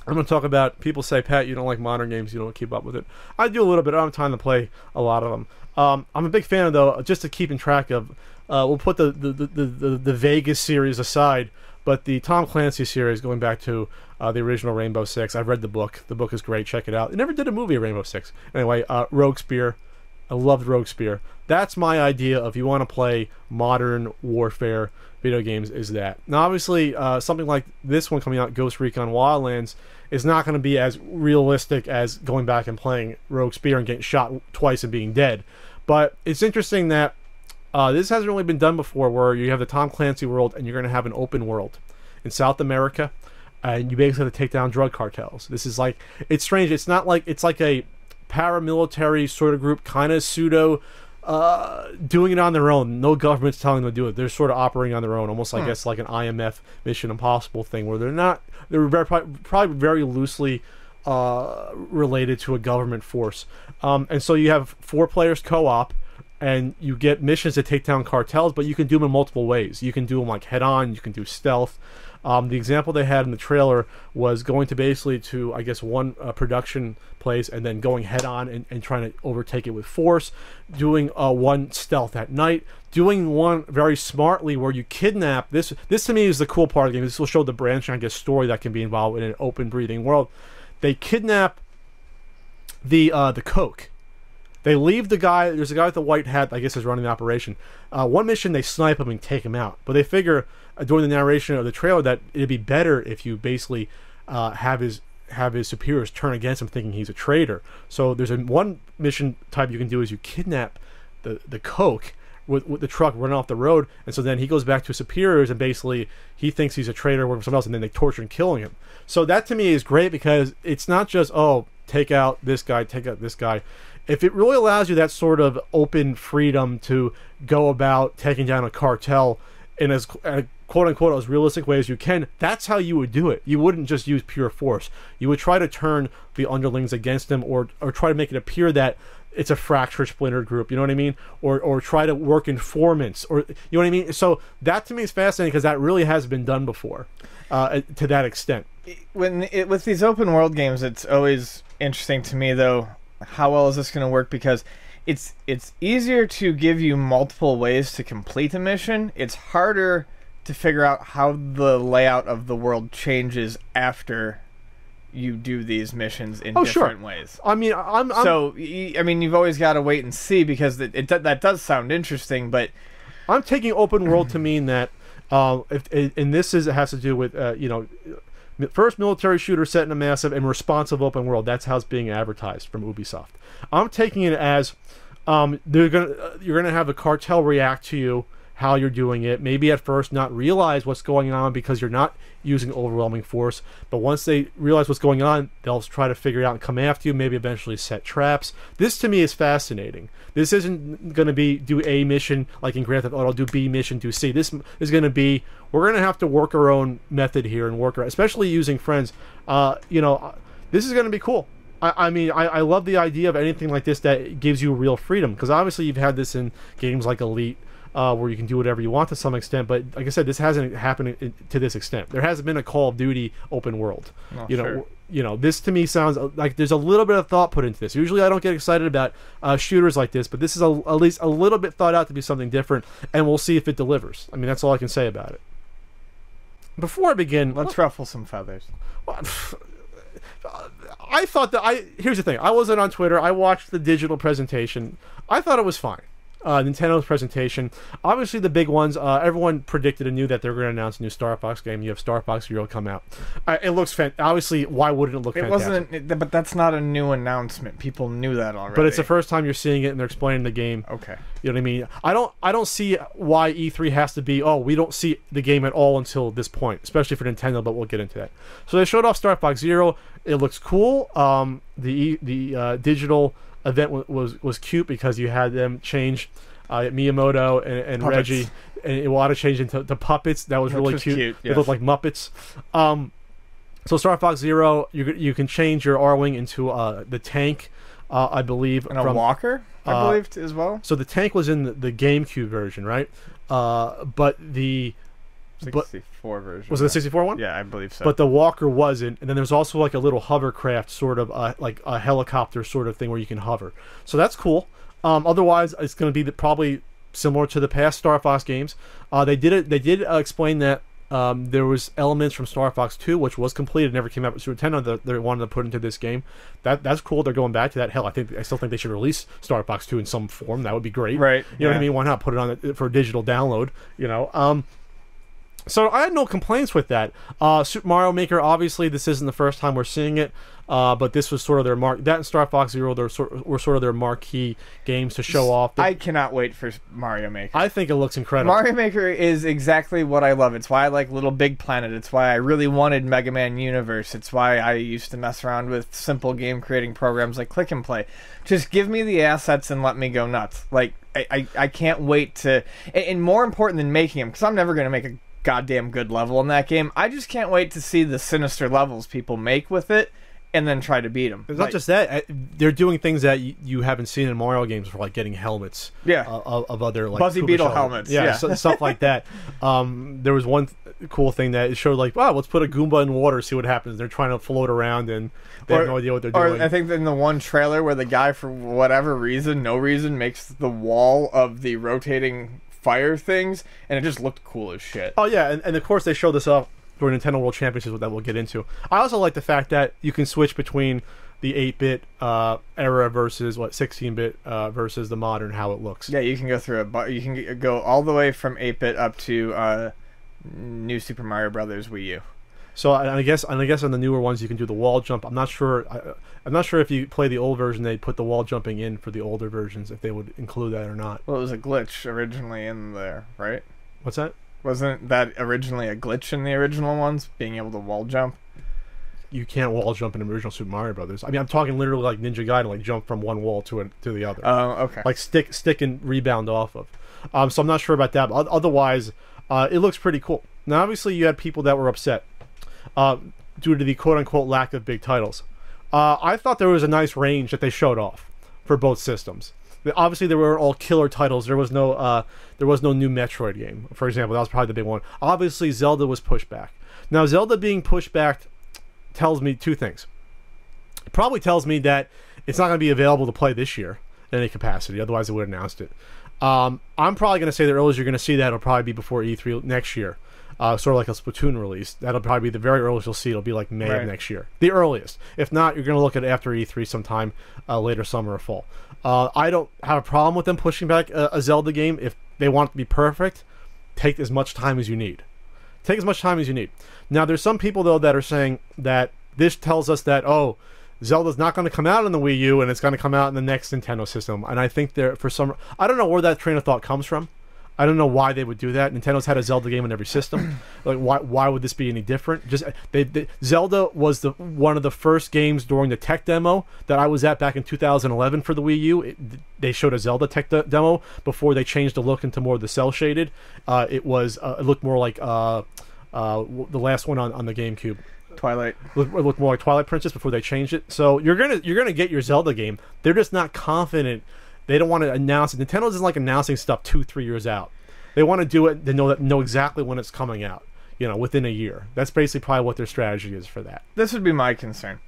I'm going to talk about, people say, Pat, you don't like modern games, you don't keep up with it. I do a little bit. I don't have time to play a lot of them. I'm a big fan of, though, just to keep in track of, we'll put the Vegas series aside, but the Tom Clancy series, going back to the original Rainbow Six. I've read the book. The book is great. Check it out. They never did a movie of Rainbow Six. Anyway, Rogue Spear. I loved Rogue Spear. That's my idea of, you want to play modern warfare video games, is that. Now, obviously, something like this one coming out, Ghost Recon Wildlands, is not going to be as realistic as going back and playing Rogue Spear and getting shot twice and being dead. But it's interesting that this hasn't really been done before, where you have the Tom Clancy world and you're going to have an open world in South America, and you basically have to take down drug cartels. This is like, it's strange. It's not like, it's like a paramilitary sort of group, kind of pseudo doing it on their own. No government's telling them to do it. They're sort of operating on their own, almost like it's like an IMF Mission Impossible thing, where they're probably very loosely related to a government force. And so you have 4 players co-op, and you get missions to take down cartels, but you can do them in multiple ways. You can do them like head-on, you can do stealth. The example they had in the trailer was going to basically to, I guess, one production place and then going head-on and trying to overtake it with force, doing one stealth at night, doing one very smartly where you kidnap. This to me is the cool part of the game. This will show the branching, I guess, story that can be involved in an open, breathing world. They kidnap the Coke. They leave the guy. There's a guy with the white hat, I guess, is running the operation. One mission, they snipe him and take him out. But they figure during the narration of the trailer that it'd be better if you basically have his superiors turn against him, thinking he's a traitor. So there's one mission type you can do is you kidnap the Coke with the truck running off the road, and so then he goes back to his superiors and basically he thinks he's a traitor working for someone else, and then they torture and killing him. So that to me is great, because it's not just, oh, take out this guy, take out this guy. If it really allows you that sort of open freedom to go about taking down a cartel in as quote unquote as realistic way as you can, that's how you would do it. You wouldn't just use pure force. You would try to turn the underlings against them, or try to make it appear that it's a fractured, splintered group. You know what I mean? Or try to work informants, or you know what I mean? So that to me is fascinating, because that really has been done before, to that extent. With these open world games, it's always interesting to me though, how well is this going to work? Because it's easier to give you multiple ways to complete a mission. It's harder to figure out how the layout of the world changes after you do these missions in different ways. I mean, I mean, you've always got to wait and see, because that does sound interesting, but I'm taking open world to mean that, and this has to do with first military shooter set in a massive and responsive open world. That's how it's being advertised from Ubisoft. I'm taking it as you're gonna have the cartel react to you, how you're doing it. Maybe at first not realize what's going on because you're not using overwhelming force, but once they realize what's going on, they'll try to figure it out and come after you, maybe eventually set traps. This to me is fascinating. This isn't going to be do A mission like in Grand Theft Auto, do B mission, do C. This is going to be, we're going to have to work our own method here and work, especially using friends. This is going to be cool. I mean, I love the idea of anything like this that gives you real freedom, because obviously you've had this in games like Elite, where you can do whatever you want to some extent, but like I said, this hasn't happened to this extent. There hasn't been a Call of Duty open world. This to me sounds like there's a little bit of thought put into this. Usually I don't get excited about shooters like this, but this is at least a little bit thought out to be something different, and we'll see if it delivers. I mean, that's all I can say about it. Before I begin, let's ruffle some feathers. I thought that here's the thing. I wasn't on Twitter. I watched the digital presentation. I thought it was fine. Nintendo's presentation. Obviously, the big ones, everyone predicted and knew that they were going to announce a new Star Fox game. You have Star Fox Zero come out. It looks obviously, why wouldn't it look fantastic? But that's not a new announcement. People knew that already. But it's the first time you're seeing it and they're explaining the game. Okay. You know what I mean? I don't see why E3 has to be, we don't see the game at all until this point, especially for Nintendo, but we'll get into that. So they showed off Star Fox Zero. It looks cool. The digital event was cute because you had them change Miyamoto and Reggie, and a lot of change into the puppets. That was really cute. Yes. They looked like Muppets. So Star Fox Zero, you can change your R-Wing into the tank, I believe. And a walker, I believe, as well. So the tank was in the GameCube version, right? But the 64 version. Was it the 64 one? Yeah, I believe so. But the walker wasn't, and then there's also like a little hovercraft, sort of like a helicopter sort of thing where you can hover. So that's cool. Otherwise, it's going to be probably similar to the past Star Fox games. They did explain that there was elements from Star Fox 2, which was completed, never came out with Super Nintendo, that they wanted to put into this game. That's cool. They're going back to that. Hell, I still think they should release Star Fox 2 in some form. That would be great. Right. You know what I mean? Why not put it on for a digital download? So I had no complaints with that. Super Mario Maker, obviously, this isn't the first time we're seeing it, but this was sort of their that and Star Fox Zero were sort of their marquee games to show off. I cannot wait for Mario Maker. I think it looks incredible. Mario Maker is exactly what I love. It's why I like Little Big Planet. It's why I really wanted Mega Man Universe. It's why I used to mess around with simple game creating programs like Click and Play. Just give me the assets and let me go nuts. Like, I can't wait to... And more important than making them, because I'm never going to make a goddamn good level in that game, I just can't wait to see the sinister levels people make with it and then try to beat them. It's not just that. They're doing things that you haven't seen in Mario games, for like getting helmets of other like Buzzy Beetle helmets. Stuff like that. There was one cool thing that it showed like, let's put a Goomba in water, see what happens. They're trying to float around and they have no idea what they're doing. Or I think in the one trailer where the guy, for whatever reason, no reason, makes the wall of the rotating fire things, and it just looked cool as shit. Oh yeah, and of course they showed this off for Nintendo World Championships that we'll get into. I also like the fact that you can switch between the 8-bit era versus 16-bit versus the modern, how it looks. Yeah, you can go through you can go all the way from 8-bit up to New Super Mario Brothers Wii U. So I guess on the newer ones you can do the wall jump. I'm not sure if you play the old version they put the wall jumping in for the older versions, if they would include that or not. Well, it was a glitch originally in there, right? What's that? Wasn't that originally a glitch in the original ones, being able to wall jump? You can't wall jump in original Super Mario Brothers. I mean, I'm talking literally like Ninja Gaiden, like jump from one wall to the other. Oh, okay. Like stick and rebound off of. So I'm not sure about that. But otherwise, it looks pretty cool. Now, obviously, you had people that were upset due to the quote-unquote lack of big titles. I thought there was a nice range that they showed off for both systems. Obviously, they were all killer titles. There was no new Metroid game, for example. That was probably the big one. Obviously, Zelda was pushed back. Now, Zelda being pushed back tells me two things. It probably tells me that it's not going to be available to play this year in any capacity. Otherwise, they would have announced it. I'm probably going to say the earliest you're going to see that will probably be before E3 next year. Sort of like a Splatoon release. That'll probably be the very earliest you'll see. It'll be like May of next year. The earliest. If not, you're going to look at it after E3 sometime later summer or fall. I don't have a problem with them pushing back a Zelda game. If they want it to be perfect, take as much time as you need. Take as much time as you need. Now, there's some people, though, that are saying that this tells us that, oh, Zelda's not going to come out on the Wii U and it's going to come out in the next Nintendo system. And I think I don't know where that train of thought comes from. I don't know why they would do that. Nintendo's had a Zelda game in every system. Like, why would this be any different? Just Zelda was one of the first games during the tech demo that I was at back in 2011 for the Wii U. They showed a Zelda tech demo before they changed the look into more of the cell shaded. It looked more like the last one on the GameCube. Twilight. It looked more like Twilight Princess before they changed it. So you're gonna get your Zelda game. They're just not confident. They don't want to announce it. Nintendo doesn't like announcing stuff 2-3 years out. They want to do it. They know exactly when it's coming out. Within a year. That's basically probably what their strategy is for that. This would be my concern.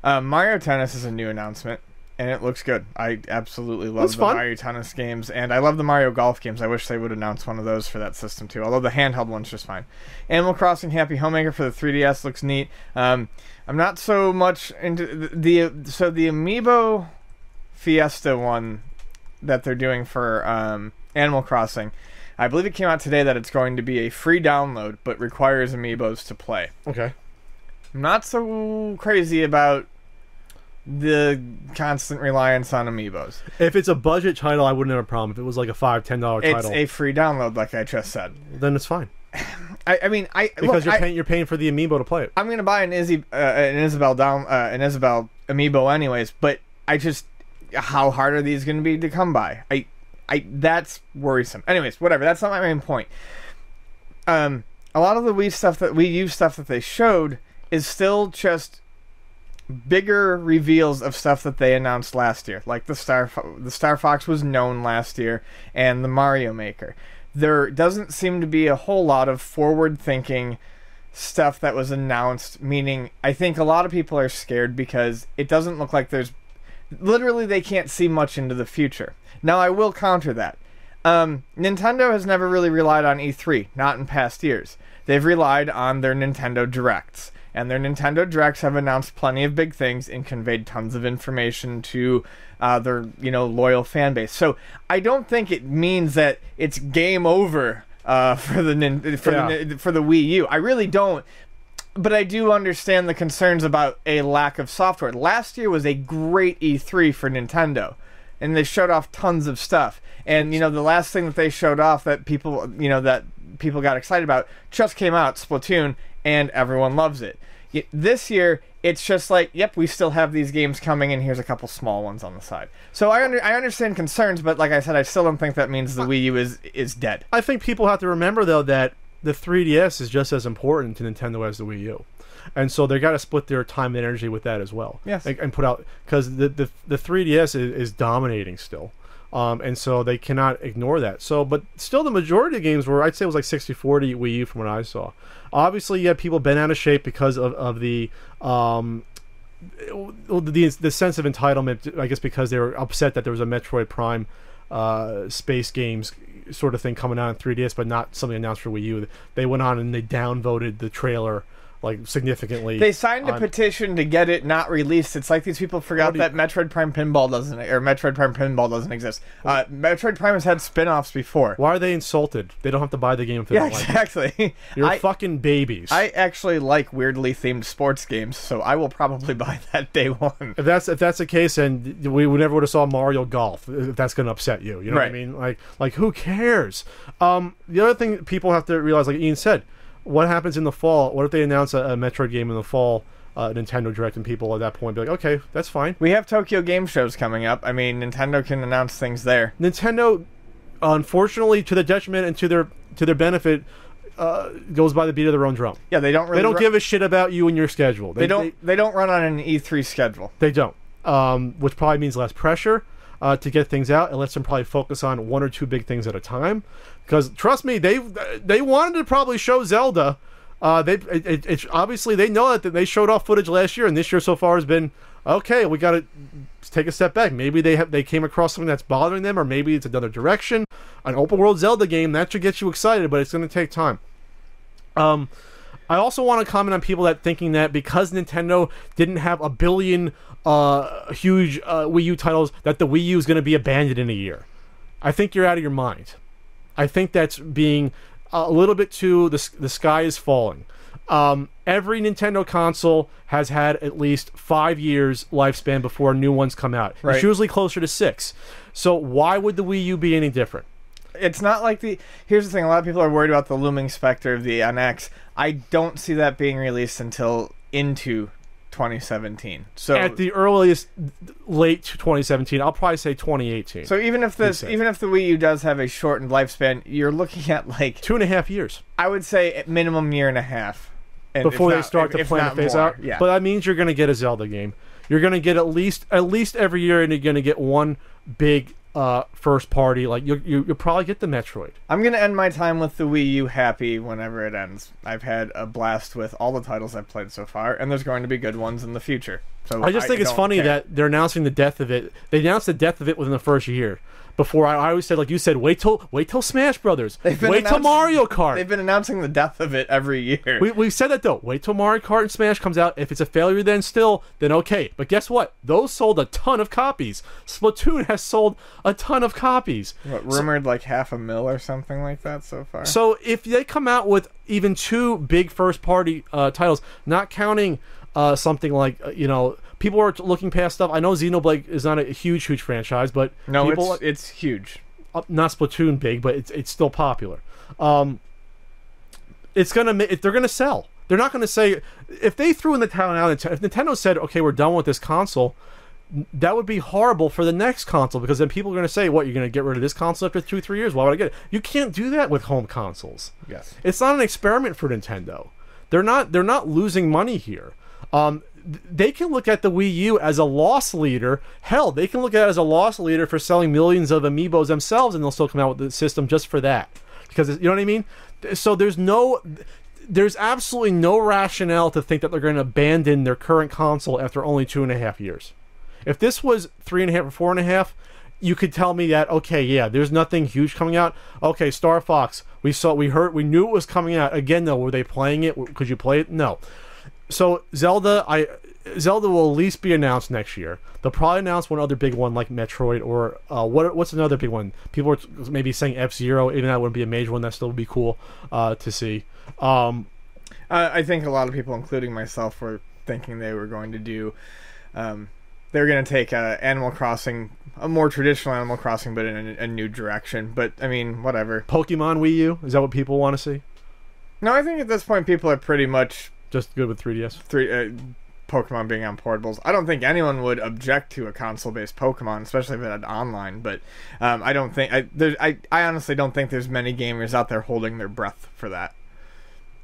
Mario Tennis is a new announcement, and it looks good. I absolutely love the Mario Tennis games, and I love the Mario Golf games. I wish they would announce one of those for that system too. Although the handheld one's just fine. Animal Crossing Happy Homemaker for the 3DS looks neat. I'm not so much into the Amiibo Fiesta one that they're doing for Animal Crossing. I believe it came out today that it's going to be a free download, but requires amiibos to play. Okay. I'm not so crazy about the constant reliance on amiibos. If it's a budget title, I wouldn't have a problem. If it was like a $5-10 title, it's a free download, like I just said. Then it's fine. Because you're paying for the amiibo to play it. I'm gonna buy an Isabelle amiibo anyways, but how hard are these going to be to come by? That's worrisome. Anyways, whatever. That's not my main point. A lot of the Wii U stuff that they showed is still just bigger reveals of stuff that they announced last year. Like the Star Fox was known last year, and the Mario Maker. There doesn't seem to be a whole lot of forward-thinking stuff that was announced, meaning I think a lot of people are scared because it doesn't look like literally they can't see much into the future. Now, I will counter that. Nintendo has never really relied on E3, not in past years. They've relied on their Nintendo Directs. And their Nintendo Directs have announced plenty of big things and conveyed tons of information to their loyal fan base. So I don't think it means that it's game over for the Wii U. I really don't. But I do understand the concerns about a lack of software. Last year was a great E3 for Nintendo, and they showed off tons of stuff. And the last thing that they showed off that people got excited about just came out, Splatoon, and everyone loves it. This year, it's just like, yep, we still have these games coming, and here's a couple small ones on the side. So I understand concerns, but like I said, I still don't think that means the Wii U is dead. I think people have to remember though that the 3DS is just as important to Nintendo as the Wii U, and so they got to split their time and energy with that as well. Yes, and put out, because the 3DS is dominating still, and so they cannot ignore that. So, but still, the majority of games were, I'd say, it was like 60-40 Wii U from what I saw. Obviously, you had people bent out of shape because of the sense of entitlement. I guess because they were upset that there was a Metroid Prime space games sort of thing coming out in 3DS, but not something announced for Wii U. They went on and they downvoted the trailer like significantly. They signed a petition to get it not released. It's like these people forgot that Metroid Prime Pinball doesn't exist. Metroid Prime has had spin-offs before. Why are they insulted? They don't have to buy the game if they don't like it. Exactly. You're fucking babies. I actually like weirdly themed sports games, so I will probably buy that day one. If that's the case, and we never would have saw Mario Golf, if that's going to upset you. You know what I mean? Like who cares? The other thing people have to realize, like Ian said, what happens in the fall? What if they announce a Metroid game in the fall, Nintendo Direct, and people at that point be like, okay, that's fine. We have Tokyo Game Shows coming up. I mean, Nintendo can announce things there. Nintendo, unfortunately, to their detriment and to their benefit, goes by the beat of their own drum. Yeah, they don't really. They don't give a shit about you and your schedule. They don't run on an E3 schedule. They don't, which probably means less pressure to get things out. It lets them probably focus on one or two big things at a time. Because trust me, they wanted to probably show Zelda. It's obviously they know that they showed off footage last year, and this year so far has been okay. We got to take a step back. Maybe they came across something that's bothering them, or maybe it's another direction. An open world Zelda game that should get you excited, but it's going to take time. I also want to comment on people that thinking that because Nintendo didn't have a billion huge Wii U titles, that the Wii U is going to be abandoned in a year. I think you're out of your mind. I think that's being a little bit too the sky is falling. Every Nintendo console has had at least 5 years lifespan before new ones come out. Right. It's usually closer to 6. So why would the Wii U be any different? It's not like here's the thing, a lot of people are worried about the looming specter of the NX. I don't see that being released until into 2017. So at the earliest, late 2017. I'll probably say 2018. So even if the Wii U does have a shortened lifespan, you're looking at like 2.5 years. I would say at minimum year and a half. And before they start to plan the phase out. Yeah. But that means you're going to get a Zelda game. You're going to get at least every year, and you're going to get one big first party. Like you'll probably get the Metroid. I'm going to end my time with the Wii U happy whenever it ends. I've had a blast with all the titles I've played so far, and there's going to be good ones in the future. So I just think it's funny that they're announcing the death of it. They announced the death of it within the first year. Before I always said, like you said, wait till Smash Brothers. Wait till Mario Kart. They've been announcing the death of it every year. We said that though. Wait till Mario Kart and Smash comes out. If it's a failure, then okay. But guess what? Those sold a ton of copies. Splatoon has sold a ton of copies. What, rumored like 500,000 or something like that so far. So if they come out with even 2 big first-party titles, not counting something like people are looking past stuff. I know Xenoblade is not a huge franchise, but no, it's huge. Not Splatoon big, but it's still popular. They're gonna sell. They're not gonna say if they threw in the towel now. If Nintendo said, "Okay, we're done with this console," that would be horrible for the next console because then people are gonna say, "What? You're gonna get rid of this console after 2-3 years? Why would I get it?" You can't do that with home consoles. Yes, it's not an experiment for Nintendo. They're not losing money here. They can look at the Wii U as a loss leader. Hell, they can look at it as a loss leader for selling millions of amiibos themselves, and they'll still come out with the system just for that. Because you know what I mean. So there's absolutely no rationale to think that they're going to abandon their current console after only 2.5 years. If this was 3.5 or 4.5, you could tell me that okay, yeah, there's nothing huge coming out. Okay, Star Fox, we knew it was coming out. Again, though, were they playing it? Could you play it? No. So Zelda will at least be announced next year. They'll probably announce one other big one like Metroid or what's another big one? People are maybe saying F-Zero. Even that wouldn't be a major one. That still would be cool to see. I think a lot of people, including myself, were thinking they were going to do. They were going to take Animal Crossing, a more traditional Animal Crossing, but in a new direction. But I mean, whatever. Pokemon Wii U, is that what people want to see? No, I think at this point people are pretty much just good with 3DS. Pokemon being on portables. I don't think anyone would object to a console-based Pokemon, especially if it had online. But I don't think I honestly don't think there's many gamers out there holding their breath for that.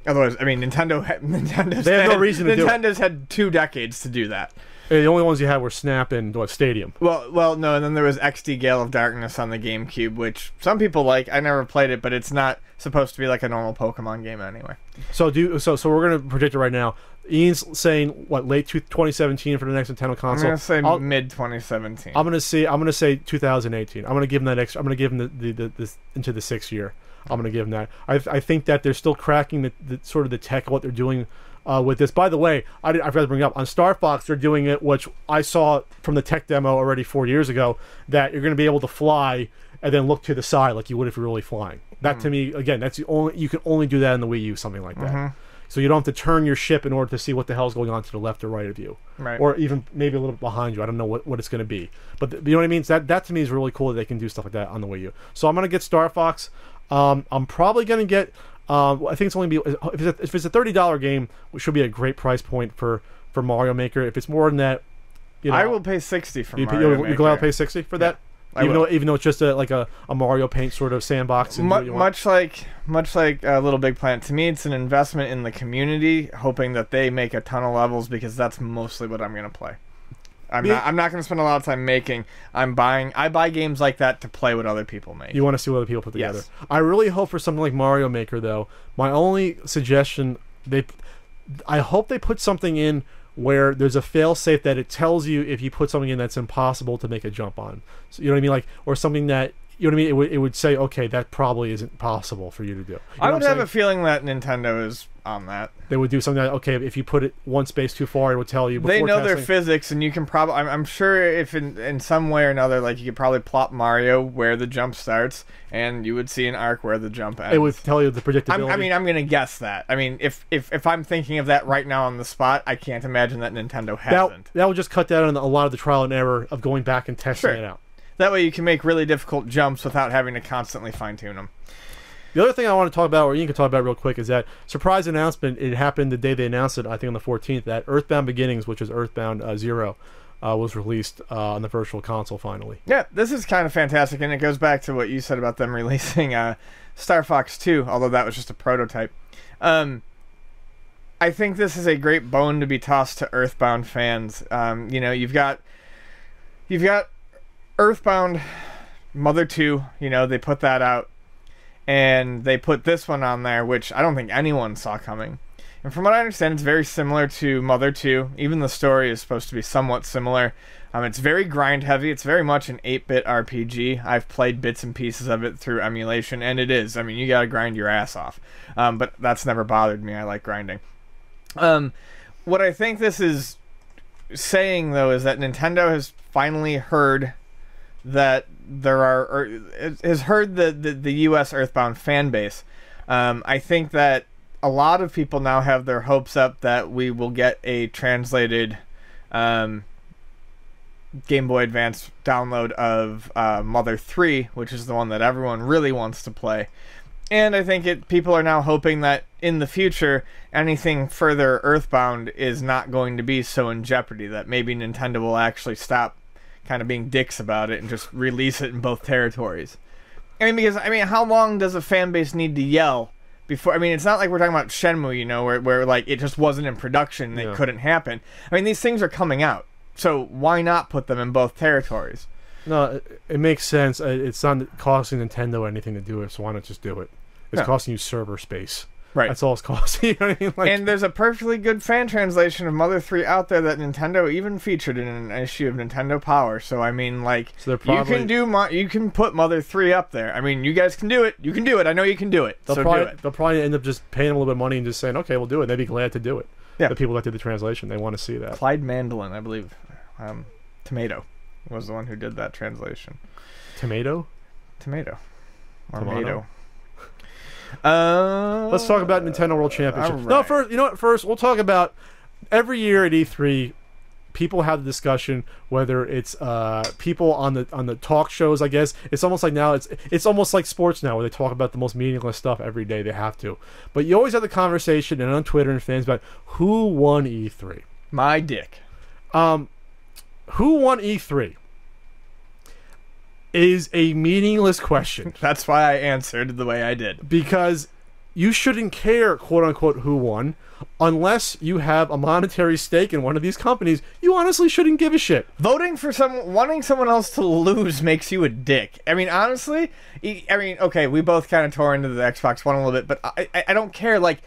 Otherwise, I mean, Nintendo's no reason to do it. Nintendo's had 2 decades to do that. The only ones you had were Snap and Stadium. Well, no, and then there was XD Gale of Darkness on the GameCube, which some people like. I never played it, but it's not supposed to be like a normal Pokemon game anyway. So we're gonna predict it right now. Ian's saying what, late 2017 for the next Nintendo console. I'm gonna say mid 2017. I'm gonna say 2018. I'm gonna give him that extra. I'm gonna give him the into the 6th year. I'm gonna give him that. I think that they're still cracking the sort of the tech of what they're doing. With this, by the way, I forgot to bring up on Star Fox. They're doing it, which I saw from the tech demo already 4 years ago. That you're going to be able to fly and then look to the side like you would if you're really flying. That to me, again, that's the only you can only do that in the Wii U, something like that. So you don't have to turn your ship in order to see what the hell's going on to the left or right of you, right. Or even maybe a little bit behind you. I don't know what it's going to be, but you know what I mean. So that to me is really cool that they can do stuff like that on the Wii U. So I'm going to get Star Fox. I'm probably going to get. I think it's only if it's a $30 game, which should be a great price point for Mario Maker. If it's more than that, I will pay $60 for Mario Maker. You go out and pay $60 for that? I will. Even though it's just a Mario Paint sort of sandbox. And Much like Little Big Planet, to me, it's an investment in the community, hoping that they make a ton of levels, because that's mostly what I'm gonna play. I'm not gonna spend a lot of time making. I buy games like that to play what other people make. You want to see what other people put together. Yes. I really hope for something like Mario Maker, though. My only suggestion, I hope they put something in where there's a fail-safe that it tells you if you put something in that's impossible to make a jump on. So, you know what I mean? Like, or something that, you know what I mean? It would say, okay, that probably isn't possible for you to do. You know I would what I'm have saying? a feeling that Nintendo is on that. They would do something like, okay, if you put it one space too far, it would tell you. They know their testing. physics, and you can probably... I'm sure if in some way or another, like, you could probably plop Mario where the jump starts, and you would see an arc where the jump ends. It would tell you the predictability. I'm going to guess that. I mean, if I'm thinking of that right now on the spot, I can't imagine that Nintendo hasn't. That would just cut down on a lot of the trial and error of going back and testing Sure. it out. That way you can make really difficult jumps without having to constantly fine-tune them. The other thing I want to talk about, or you can talk about real quick, is that surprise announcement. It happened the day they announced it, I think on the 14th, that Earthbound Beginnings, which is Earthbound Zero, was released on the Virtual Console finally. Yeah, this is kind of fantastic, and it goes back to what you said about them releasing Star Fox 2, although that was just a prototype. I think this is a great bone to be tossed to Earthbound fans. You've got Earthbound Mother 2, they put that out. And they put this one on there, which I don't think anyone saw coming. And from what I understand, it's very similar to Mother 2. Even the story is supposed to be somewhat similar. It's very grind-heavy. It's very much an 8-bit RPG. I've played bits and pieces of it through emulation, and it is. I mean, you gotta grind your ass off. But that's never bothered me. I like grinding. What I think this is saying, though, is that Nintendo has finally heard that has heard the U.S. Earthbound fan base. I think that a lot of people now have their hopes up that we will get a translated Game Boy Advance download of Mother 3, which is the one that everyone really wants to play. And I think people are now hoping that in the future, anything further Earthbound is not going to be so in jeopardy, that maybe Nintendo will actually stop kind of being dicks about it and just release it in both territories. Because how long does a fan base need to yell before? It's not like we're talking about Shenmue, where like it just wasn't in production and it couldn't happen. These things are coming out, so why not put them in both territories? No, it makes sense. It's not costing Nintendo anything to do it, so why not just do it? It's costing you server space. Right. That's all it's costing. You know what I mean? And there's a perfectly good fan translation of Mother 3 out there that Nintendo even featured in an issue of Nintendo Power. So you can put Mother 3 up there. You guys can do it. You can do it. I know you can do it. They'll probably end up just paying a little bit of money and just saying, okay, we'll do it. They'd be glad to do it. Yeah. The people that did the translation, they want to see that. Clyde Mandolin, I believe. Tomato was the one who did that translation. Tomato? Tomato. Or Tomato? Mato. Let's talk about Nintendo World Championship. Right. No, first we'll talk about every year at E3. People have the discussion whether it's people on the talk shows. I guess it's almost like now it's almost like sports now, where they talk about the most meaningless stuff every day. They have to, but you always have the conversation and on Twitter and fans about who won E3. My dick. Who won E3 is a meaningless question. That's why I answered the way I did. Because you shouldn't care, quote unquote, who won, unless you have a monetary stake in one of these companies. You honestly shouldn't give a shit. Wanting someone else to lose makes you a dick. Honestly, okay, we both kind of tore into the Xbox One a little bit, but I don't care. Like,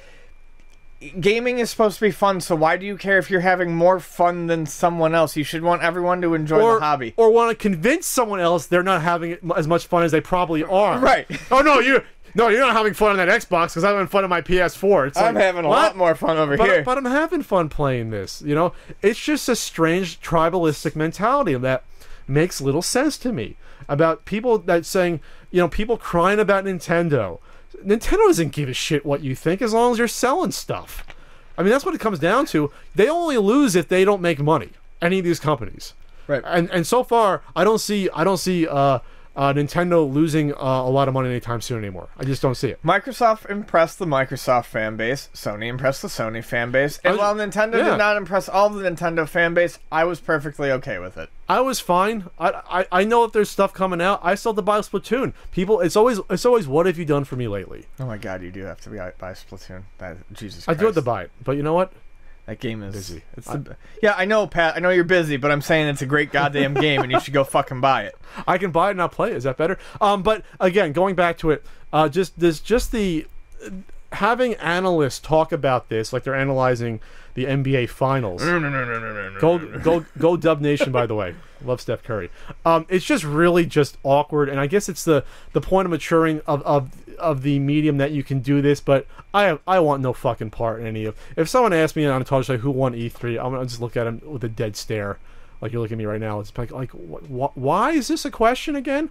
gaming is supposed to be fun, so why do you care if you're having more fun than someone else? You should want everyone to enjoy the hobby. Or want to convince someone else they're not having as much fun as they probably are. Right. Oh, no, you're not having fun on that Xbox because I'm having fun on my PS4. It's I'm having a lot more fun over here. But I'm having fun playing this. It's just a strange tribalistic mentality that makes little sense to me. About people that saying, people crying about Nintendo. Nintendo doesn't give a shit what you think as long as you're selling stuff. That's what it comes down to. They only lose if they don't make money. Any of these companies, right? And so far, I don't see Nintendo losing a lot of money anytime soon anymore. I just don't see it. Microsoft impressed the Microsoft fan base. Sony impressed the Sony fan base. And while Nintendo did not impress all the Nintendo fan base, I was perfectly okay with it. I was fine. I know if there's stuff coming out. I still have to buy Splatoon. People, it's always what have you done for me lately? Oh my God, you do have to buy Splatoon. Jesus Christ. I do have to buy it, but you know what? That game is busy. Yeah, I know, Pat. I know you're busy, but I'm saying it's a great goddamn game, and you should go fucking buy it. I can buy it and not play it. Is that better? But again, going back to it, just the having analysts talk about this like they're analyzing the NBA Finals. Go Dub Nation, by the way. Love Steph Curry. It's just really just awkward, and I guess it's the point of maturing of the medium that you can do this. But I want no fucking part in any of. If someone asked me on a talk show who won E3, I'm gonna just look at him with a dead stare, like you're looking at me right now. It's like why is this a question again?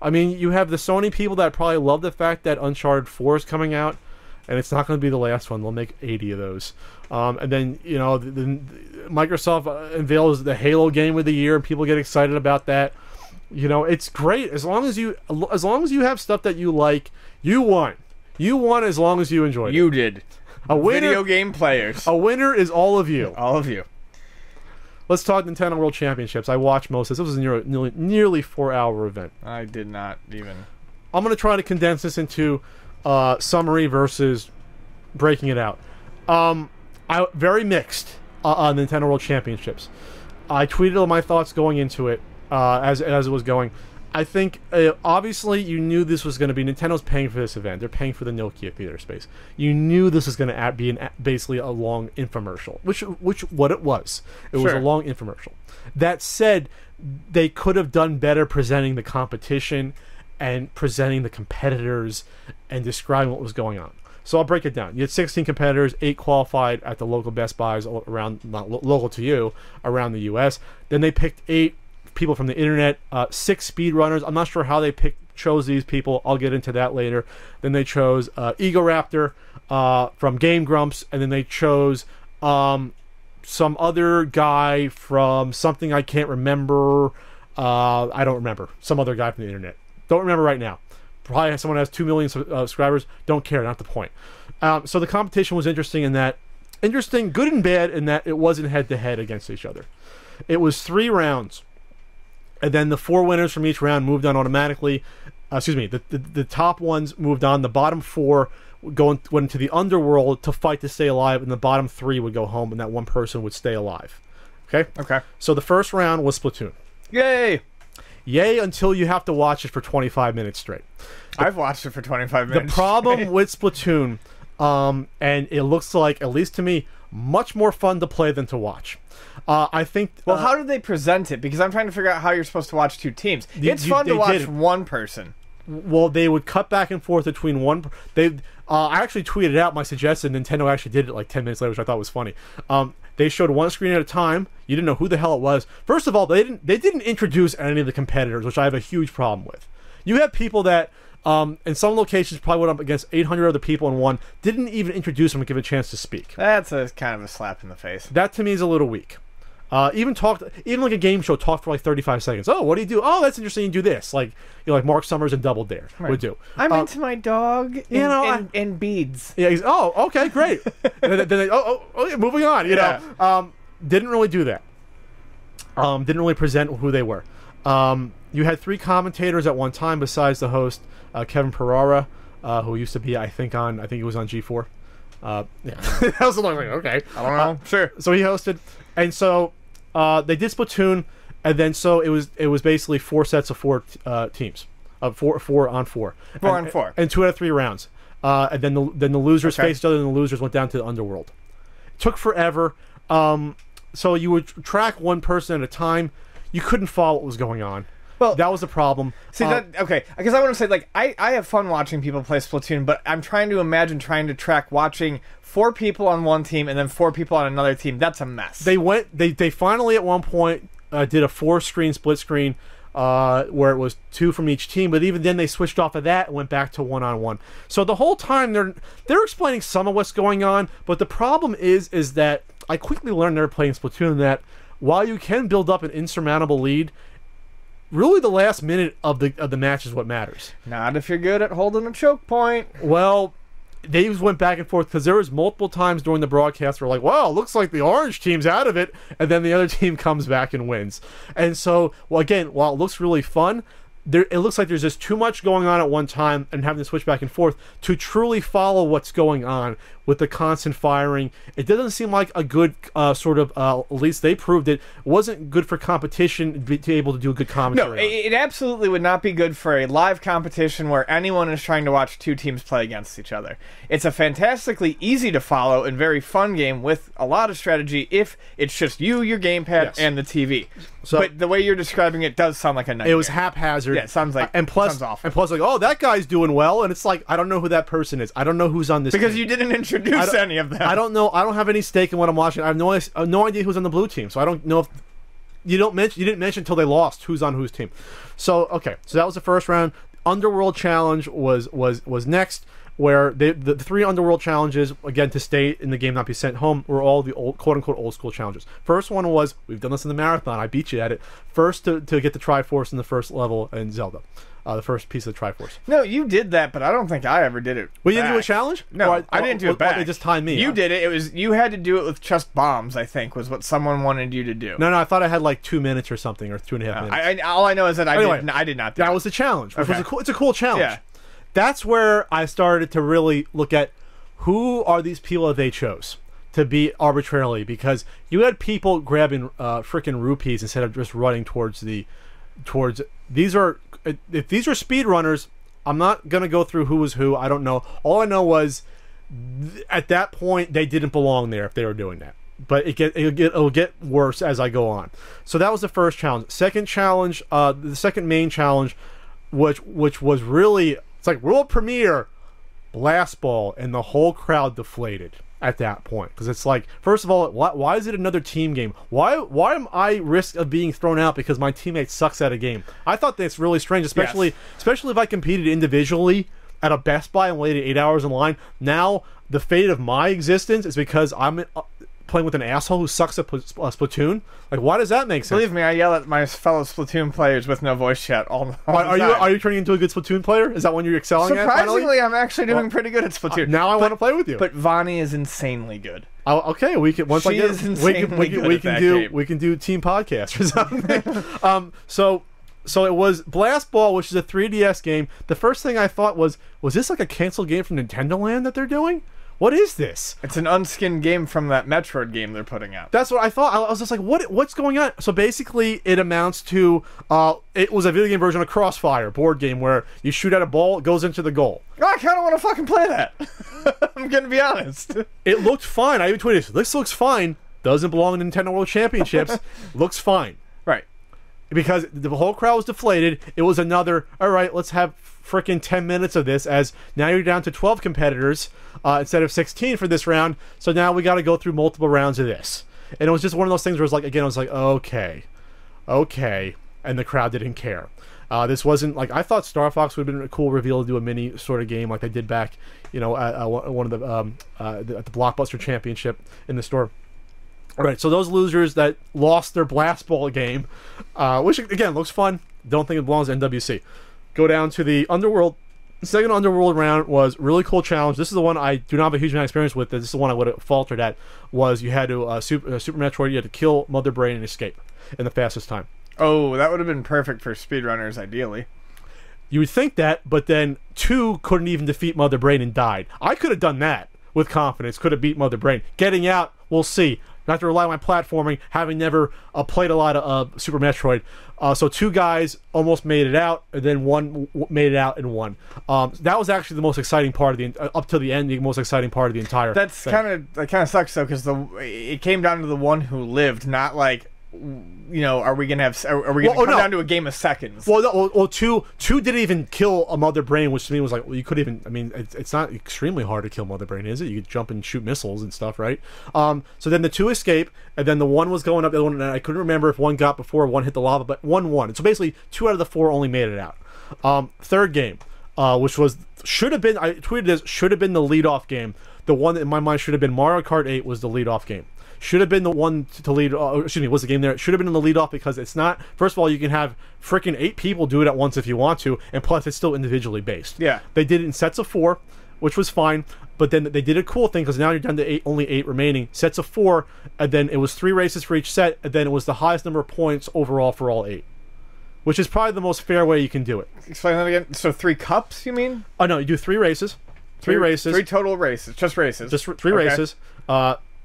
I mean, you have the Sony people that probably love the fact that Uncharted 4 is coming out. And it's not going to be the last one. They'll make 80 of those. And then, you know, Microsoft unveils the Halo game of the year, and people get excited about that. You know, it's great as long as you have stuff that you like. You won. You won as long as you enjoyed it. You did. A winner, video game players. A winner is all of you. All of you. Let's talk Nintendo World Championships. I watched most of this. This was a nearly 4-hour event. I did not even. I'm going to try to condense this into summary versus breaking it out. I very mixed on Nintendo World Championships. I tweeted all my thoughts going into it as it was going. I think obviously you knew this was going to be Nintendo's paying for this event. They're paying for the Nokia theater space. You knew this was going to be basically a long infomercial, which what it was. It was a long infomercial. That said, they could have done better presenting the competition and presenting the competitors and describing what was going on. So I'll break it down. You had 16 competitors, 8 qualified at the local Best Buys around, not local to you, around the U.S. Then they picked 8 people from the internet, 6 speedrunners. I'm not sure how they chose these people. I'll get into that later. Then they chose Egoraptor from Game Grumps, and then they chose some other guy from something I can't remember. I don't remember. Some other guy from the internet. Don't remember right now. Probably someone has 2 million subscribers. Don't care. Not the point. So the competition was interesting, good and bad in that it wasn't head-to-head against each other. It was 3 rounds. And then the 4 winners from each round moved on automatically. The top ones moved on. The bottom 4 went into the underworld to fight to stay alive, and the bottom 3 would go home, and that one person would stay alive. Okay? Okay. So the first round was Splatoon. Yay! Yay until you have to watch it for 25 minutes straight. I've watched it for 25 minutes. The problem with Splatoon, and it looks like, at least to me, much more fun to play than to watch. I think. Well, how do they present it? Because I'm trying to figure out how you're supposed to watch 2 teams. It's fun to watch one person. Well, they would cut back and forth between one. I actually tweeted out my suggestion. Nintendo actually did it like 10 minutes later, which I thought was funny. They showed one screen at a time. You didn't know who the hell it was. First of all, they didn't introduce any of the competitors, which I have a huge problem with. You have people that, in some locations, probably went up against 800 other people in one, didn't even introduce them and give a chance to speak. That's kind of a slap in the face. That to me is a little weak. Even like a game show, talk for like 35 seconds. Oh, what do you do? Oh, that's interesting. You do this, like like Mark Summers and Double Dare would do. I'm into my dog, and beads. Yeah. Oh, okay, great. And then yeah, moving on. You know, didn't really do that. Didn't really present who they were. You had 3 commentators at one time besides the host, Kevin Pereira, who used to be, I think he was on G4. Yeah, that was a long thing. Okay, I don't know. Sure. So he hosted, and so they did Splatoon, and then so it was basically 4 sets of 4 teams, of 4 on 4, 4 on 4, and 2 out of 3 rounds. And then the losers faced each other, and the losers went down to the underworld. It took forever. So you would track one person at a time. You couldn't follow what was going on. Well, that was the problem. See, okay, because I want to say, like, I have fun watching people play Splatoon, but I'm trying to imagine trying to track watching 4 people on one team and then 4 people on another team. That's a mess. They finally at one point did a 4-screen split screen where it was 2 from each team, but even then they switched off of that and went back to 1-on-1. So the whole time they're explaining some of what's going on, but the problem is that I quickly learned they were playing Splatoon that while you can build up an insurmountable lead, really the last minute of the match is what matters. Not if you're good at holding a choke point. Well, they just went back and forth because there was multiple times during the broadcast where like, wow, looks like the orange team's out of it, and then the other team comes back and wins. And so, well, again, while it looks really fun, it looks like there's just too much going on at one time and having to switch back and forth to truly follow what's going on with the constant firing. It doesn't seem like a good sort of, at least they proved it, wasn't good for competition to be able to do a good commentary. No, it absolutely would not be good for a live competition where anyone is trying to watch two teams play against each other. It's a fantastically easy to follow and very fun game with a lot of strategy if it's just you, your gamepad, Yes. and the TV. So, but the way you're describing it does sound like a nightmare. it was haphazard. Yeah, it sounds like and plus, sounds awful. and plus, like, oh, that guy's doing well, and it's like I don't know who that person is. I don't know who's on this because team. you didn't introduce any of them. I don't know. I don't have any stake in what I'm watching. I have no idea who's on the blue team, so I don't know if you didn't mention until they lost who's on whose team. So okay, so that was the first round. Underworld Challenge was next, where the three Underworld challenges, again, to stay in the game, not be sent home, were all the old, quote-unquote old school challenges. First one was, we've done this in the marathon, I beat you at it, first to get the Triforce in the first level in Zelda. The first piece of the Triforce. No, you did that, but I don't think I ever did it. Well, you didn't do a back. challenge? No, Or I didn't do it back. They just timed me. You did it. It was you had to do it with just bombs. I think was what someone wanted you to do. No, I thought I had like 2 minutes or something, or 2.5 minutes. All I know is that Anyway, I did not. Do That was the challenge. Which Okay. was it's a cool challenge. Yeah. That's where I started to really look at who are these people that they chose to be arbitrarily, because you had people grabbing freaking rupees instead of just running towards these are if these are speedrunners. I'm not gonna go through who was who. I don't know. All I know was at that point they didn't belong there if they were doing that. But it'll get worse as I go on. So that was the first challenge. Second challenge, the second main challenge, which was really, it's like world premiere blast ball, and the whole crowd deflated at that point, because it's like, first of all, why is it another team game? Why am I risk of being thrown out because my teammate sucks at a game? I thought that's really strange, especially if I competed individually at a Best Buy and waited 8 hours in line. Now the fate of my existence is because I'm playing with an asshole who sucks at Splatoon. Like, why does that make sense? Believe me, I yell at my fellow Splatoon players with no voice chat all the time. Are you turning into a good Splatoon player? Is that when you're excelling at? Surprisingly, I'm actually doing pretty good at Splatoon. Now I want to play with you. But Vani is insanely good. Okay, we can once She I get is insanely good at that game. we can do team podcast or something. So it was Blast Ball, which is a 3DS game. The first thing I thought was this like a canceled game from Nintendo Land that they're doing? What is this? It's an unskinned game from that Metroid game they're putting out. That's what I thought. I was just like, what's going on? So basically, it amounts to it was a video game version of Crossfire board game where you shoot at a ball, it goes into the goal. I kind of want to fucking play that. I'm gonna be honest. It looked fine. I even tweeted, this looks fine. Doesn't belong in Nintendo World Championships. Looks fine. Right. Because the whole crowd was deflated. It was another, all right, let's have freaking 10 minutes of this, as now you're down to 12 competitors instead of 16 for this round. So now we got to go through multiple rounds of this. And it was just one of those things where it's like, again, I was like, okay. And the crowd didn't care. This wasn't like, I thought Star Fox would have been a cool reveal to do a mini sort of game like they did back, at one of the Blockbuster Championship in the store. All right, so those losers that lost their Blast Ball game, which again looks fun, don't think it belongs to NWC. Go down to the Underworld. The second Underworld round was really cool challenge. This is the one I do not have a huge amount of experience with. This is the one I would have faltered at. Was you had to Super Metroid, you had to kill Mother Brain and escape in the fastest time. Oh, that would have been perfect for speedrunners, ideally. You would think that, but then 2 couldn't even defeat Mother Brain and died. I could have done that with confidence. Could have beat Mother Brain. Getting out, we'll see. Not to rely on my platforming, having never played a lot of Super Metroid. So 2 guys almost made it out, and then 1 made it out and won. That was actually the most exciting part of the up to the end. The most exciting part of the entire. That kind of sucks though, because it came down to the one who lived, not like, are we gonna come down to a game of seconds? Well, two didn't even kill a Mother Brain, which to me was like, well, you could even. I mean, it's not extremely hard to kill Mother Brain, is it? You could jump and shoot missiles and stuff, right? So then the 2 escape, and then the 1 was going up. The other one, and I couldn't remember if 1 got before 1 hit the lava, but 1 won. And so basically, 2 out of the 4 only made it out. Third game, which should have been. I tweeted this. Should have been the leadoff game. the one that in my mind should have been Mario Kart 8 was the lead-off game. Should have been the one to lead. Was the game there? It should have been in the lead off because it's not. First of all, you can have freaking 8 people do it at once if you want to, and plus it's still individually based. Yeah. They did it in sets of 4, which was fine. But then they did a cool thing because now you're down to 8, only 8 remaining sets of 4, and then it was 3 races for each set, and then it was the highest number of points overall for all 8, which is probably the most fair way you can do it. Explain that again. So 3 cups, you mean? Oh no, you do 3 races. 3 races. 3 total races. Just races. Just 3 races.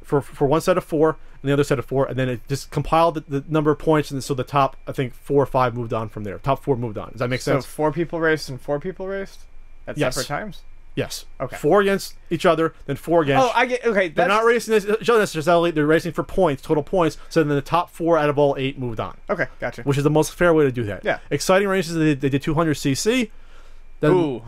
For one set of 4 and the other set of 4, and then it just compiled the number of points, and so the top, I think 4 or 5 moved on from there. Top 4 moved on. Does that make sense? So 4 people raced and 4 people raced at separate times. Yes. Okay. 4 against each other, then 4 against. Oh, I get. Okay, they're not racing each other necessarily. They're racing for points, total points. So then the top 4 out of all 8 moved on. Okay, gotcha. Which is the most fair way to do that. Yeah. Exciting races. They did 200cc. Then, ooh,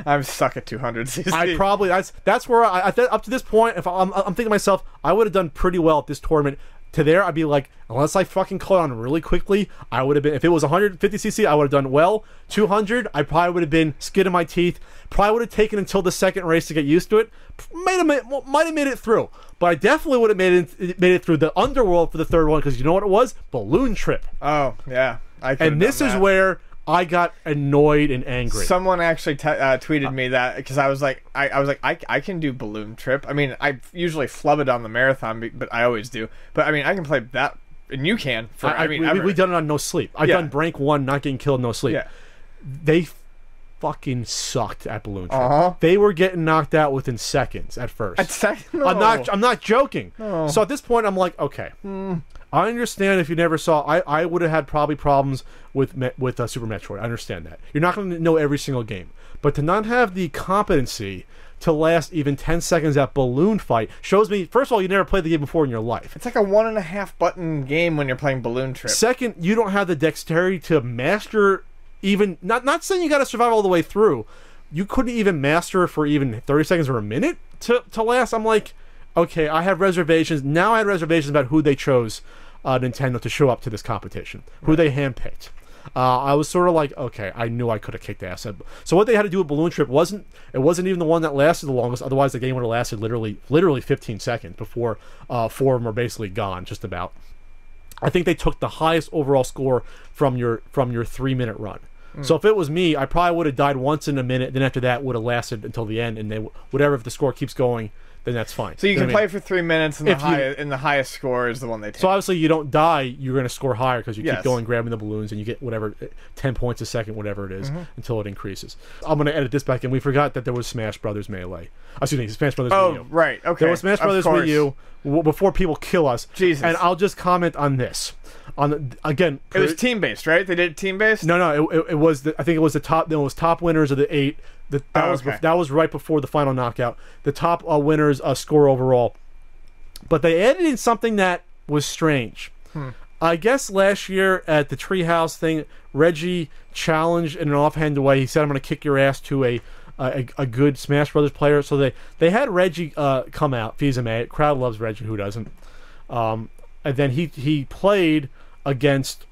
I'm stuck at 200cc. I probably that's where I up to this point, if I'm thinking to myself, I would have done pretty well at this tournament. To there, I'd be like, unless I fucking caught on really quickly, I would have been. If it was 150cc, I would have done well. 200, I probably would have been skin in my teeth. Probably would have taken until the second race to get used to it. Might have made it through, but I definitely would have made it through the underworld for the third one because you know what it was? Balloon Trip. Oh yeah, and this is where I got annoyed and angry. Someone actually tweeted me that because I was like, I can do Balloon Trip. I mean, I usually flub it on the marathon, but I always do. But I mean, I can play that, and you can. We've done it on no sleep. I've done Brank 1, not getting killed, no sleep. Yeah. They fucking sucked at Balloon Trip. They were getting knocked out within seconds at first. At second? No. I'm not joking. No. So at this point, I'm like, okay. I understand if you never saw. I would have had probably problems with Super Metroid. I understand that. You're not going to know every single game, but to not have the competency to last even 10 seconds at Balloon Fight shows me. First of all, you never played the game before in your life. It's like a 1.5 button game when you're playing Balloon Trip. Second, you don't have the dexterity to master even. Not saying you got to survive all the way through. You couldn't even master for even 30 seconds or a minute to last. I'm like, okay, I have reservations. Now I had reservations about who they chose Nintendo to show up to this competition, who they handpicked. I was sort of like, okay, I knew I could have kicked ass. So what they had to do with Balloon Trip wasn't even the one that lasted the longest. Otherwise, the game would have lasted literally 15 seconds before 4 of them were basically gone, just about. I think they took the highest overall score from your 3-minute run. So if it was me, I probably would have died once in a minute. Then after that, would have lasted until the end, and if the score keeps going, then that's fine. So you can play for 3 minutes, and the highest score is the one they take. So obviously you don't die, you're going to score higher because you keep going, grabbing the balloons, and you get whatever, 10 points a second, whatever it is, until it increases. I'm going to edit this back in. We forgot that there was Smash Brothers Melee. Excuse me, Smash Brothers Wii U. Oh, right, okay. There was Smash Brothers Wii U before people kill us. Jesus. And I'll just comment on this. Again, it was team-based, right? They did team-based? No, it was, I think it was the top, there was top winners of the 8. That was right before the final knockout. The top winners score overall. But they added in something that was strange. I guess last year at the Treehouse thing, Reggie challenged in an offhand way. He said, "I'm going to kick your ass" to a good Smash Brothers player. So they had Reggie come out. Fils-Aimé. Crowd loves Reggie. Who doesn't? And then he played against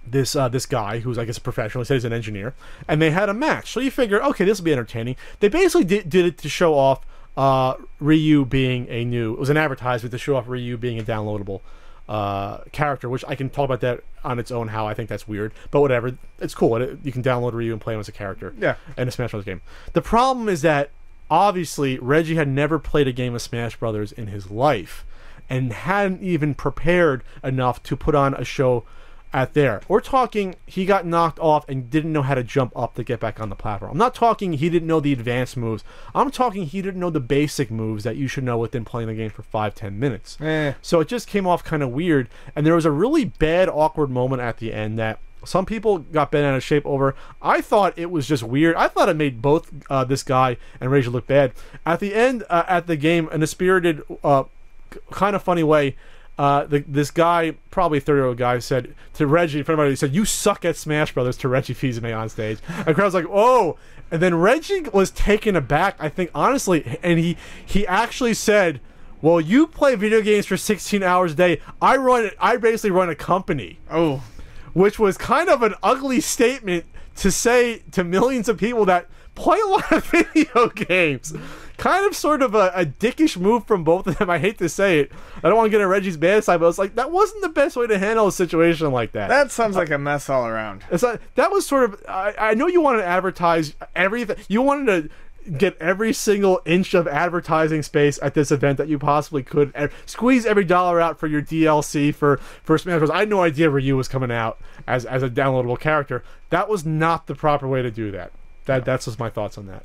this guy who's, I guess, a professional. He said he's an engineer, and they had a match. So you figure, okay, this will be entertaining. They basically did it to show off Ryu being it was an advertisement to show off Ryu being a downloadable character, which I can talk about that on its own, how I think that's weird, but whatever, it's cool. You can download Ryu and play him as a character in a Smash Bros. Game. The problem is that obviously Reggie had never played a game of Smash Brothers in his life and hadn't even prepared enough to put on a show at there. We're talking he got knocked off and didn't know how to jump up to get back on the platform. I'm not talking he didn't know the advanced moves. I'm talking he didn't know the basic moves that you should know within playing the game for 5-10 minutes. So it just came off kind of weird, and there was a really bad, awkward moment at the end that some people got bent out of shape over. I thought it was just weird. I thought it made both this guy and Reggie look bad. At the end, at the game, in a spirited, kind of funny way, this guy, probably a 30-year-old guy, said to Reggie, in front of everybody, he said, "You suck at Smash Brothers," to Reggie Fils-Aimé on stage. And the crowd was like, "Oh!" And then Reggie was taken aback, I think, honestly, and he actually said, "Well, you play video games for 16 hours a day. I basically run a company." Which was kind of an ugly statement to say to millions of people that play a lot of video games. Kind of sort of a dickish move from both of them. I hate to say it. I don't want to get on Reggie's bad side, but it's like, that wasn't the best way to handle a situation like that. That sounds like a mess all around. It's like, that was sort of, I know you wanted to advertise everything. You wanted to get every single inch of advertising space at this event that you possibly could, and squeeze every dollar out for your DLC for Smash Bros. I had no idea Ryu was coming out as a downloadable character. That was not the proper way to do that. That's just my thoughts on that.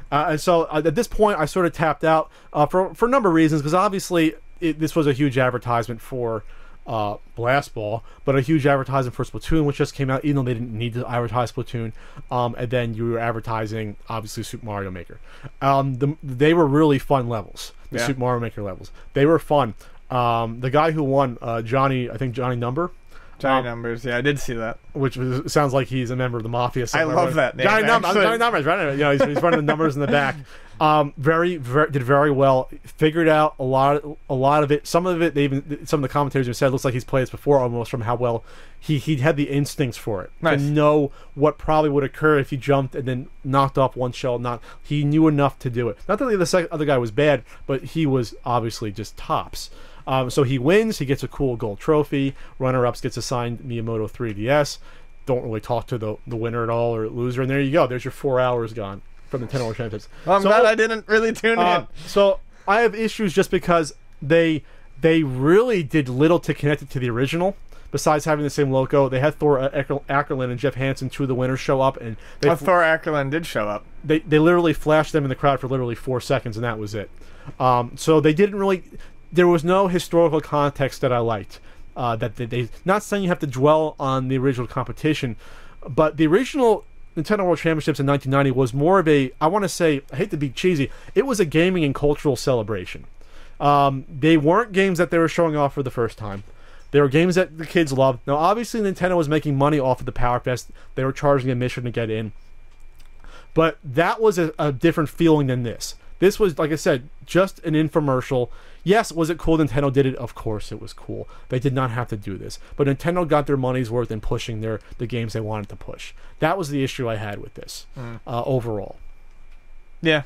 And so at this point, I sort of tapped out for a number of reasons, because obviously this was a huge advertisement for Blast Ball, but a huge advertisement for Splatoon, which just came out, even though they didn't need to advertise Splatoon. And then you were advertising, obviously, Super Mario Maker. They were really fun levels, the Super Mario Maker levels. They were fun. The guy who won, Johnny Number. Johnny Numbers, yeah, I did see that. Which sounds like he's a member of the Mafia somewhere. I love that name. Johnny Numbers, right? You know, he's running the numbers in the back. Did very well. Figured out a lot of it. Some of it, some of the commentators have said, looks like he's played this before, almost, from how well he had the instincts for it. Nice. To know what probably would occur if he jumped and then knocked off one shell. He knew enough to do it. Not that the other guy was bad, but he was obviously just tops. So he wins. He gets a cool gold trophy. Runner-ups gets assigned Miyamoto 3DS. Don't really talk to the winner at all or loser. And there you go. There's your 4 hours gone from the Nintendo World Championships. Well, I'm glad I didn't really tune in. So I have issues just because they really did little to connect it to the original. Besides having the same logo, they had Thor Ackerlund and Jeff Hansen, two of the winners, show up, and Thor Ackerlund did show up. They literally flashed them in the crowd for literally 4 seconds, and that was it. So they didn't really. There was no historical context that I liked. That they not saying you have to dwell on the original competition, but the original Nintendo World Championships in 1990 was more of a, I want to say, I hate to be cheesy, it was a gaming and cultural celebration. They weren't games that they were showing off for the first time. They were games that the kids loved. Now, obviously, Nintendo was making money off of the Power Fest. They were charging admission to get in. But that was a different feeling than this. This was, like I said, just an infomercial. Yes, was it cool Nintendo did it? Of course it was cool. They did not have to do this. But Nintendo got their money's worth in pushing the games they wanted to push. That was the issue I had with this, overall. Yeah.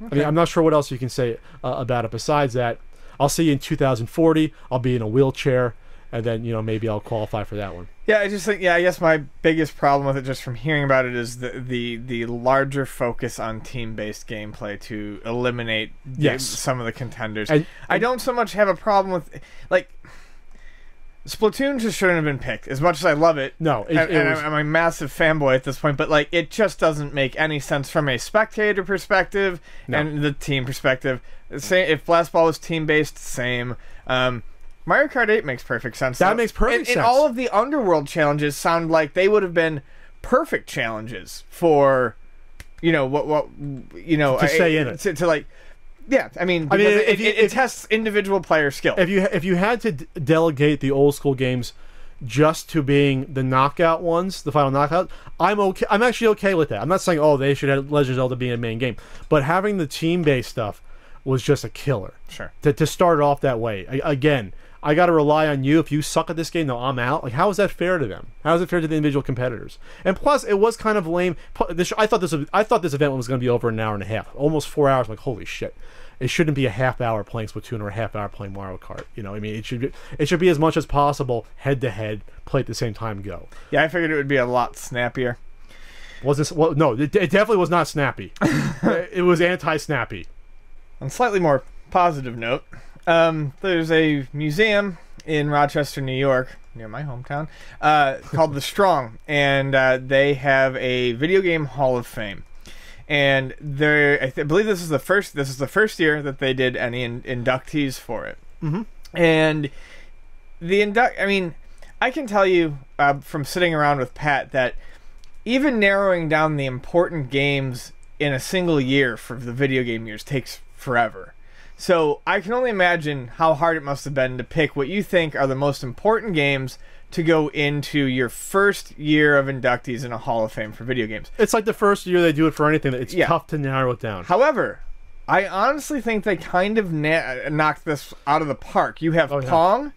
Okay. I mean, I'm not sure what else you can say about it besides that. I'll see you in 2040. I'll be in a wheelchair, and then, maybe I'll qualify for that one. Yeah, I just think, I guess my biggest problem with it, just from hearing about it, is the larger focus on team-based gameplay to eliminate some of the contenders. I don't so much have a problem with, Splatoon just shouldn't have been picked, as much as I love it. No, I'm a massive fanboy at this point, but it just doesn't make any sense from a spectator perspective and the team perspective. Same, if Blast Ball was team-based, same. Mario Kart 8 makes perfect sense. That makes perfect sense. And all of the Underworld challenges sound like they would have been perfect challenges for, to stay in it. Yeah, I mean, it tests individual player skill. If you had to delegate the old school games just to being the knockout ones, the final knockout, I'm okay. I'm actually okay with that. I'm not saying they should have Legend of Zelda being a main game, but having the team-based stuff was just a killer. Sure. To start it off that way. Again, I got to rely on you. If you suck at this game, no, I'm out. How is that fair to them? How is it fair to the individual competitors? And plus, it was kind of lame. I thought this event was going to be over an hour and a half, almost 4 hours. I'm like, holy shit! It shouldn't be a half hour playing Splatoon or a half hour playing Mario Kart. It should be as much as possible head to head, play at the same time, go. Yeah, I figured it would be a lot snappier. Was this? Well, no, it definitely was not snappy. It was anti-snappy. On a slightly more positive note, there's a museum in Rochester, New York, near my hometown, called The Strong, and they have a video game Hall of Fame. And I believe this is the first year that they did any inductees for it. Mm-hmm. And I can tell you from sitting around with Pat that even narrowing down the important games in a single year for the video game years takes forever. So I can only imagine how hard it must have been to pick what you think are the most important games to go into your first year of inductees in a Hall of Fame for video games. It's like the first year they do it for anything. It's tough to narrow it down. However, I honestly think they kind of knocked this out of the park. You have Pong,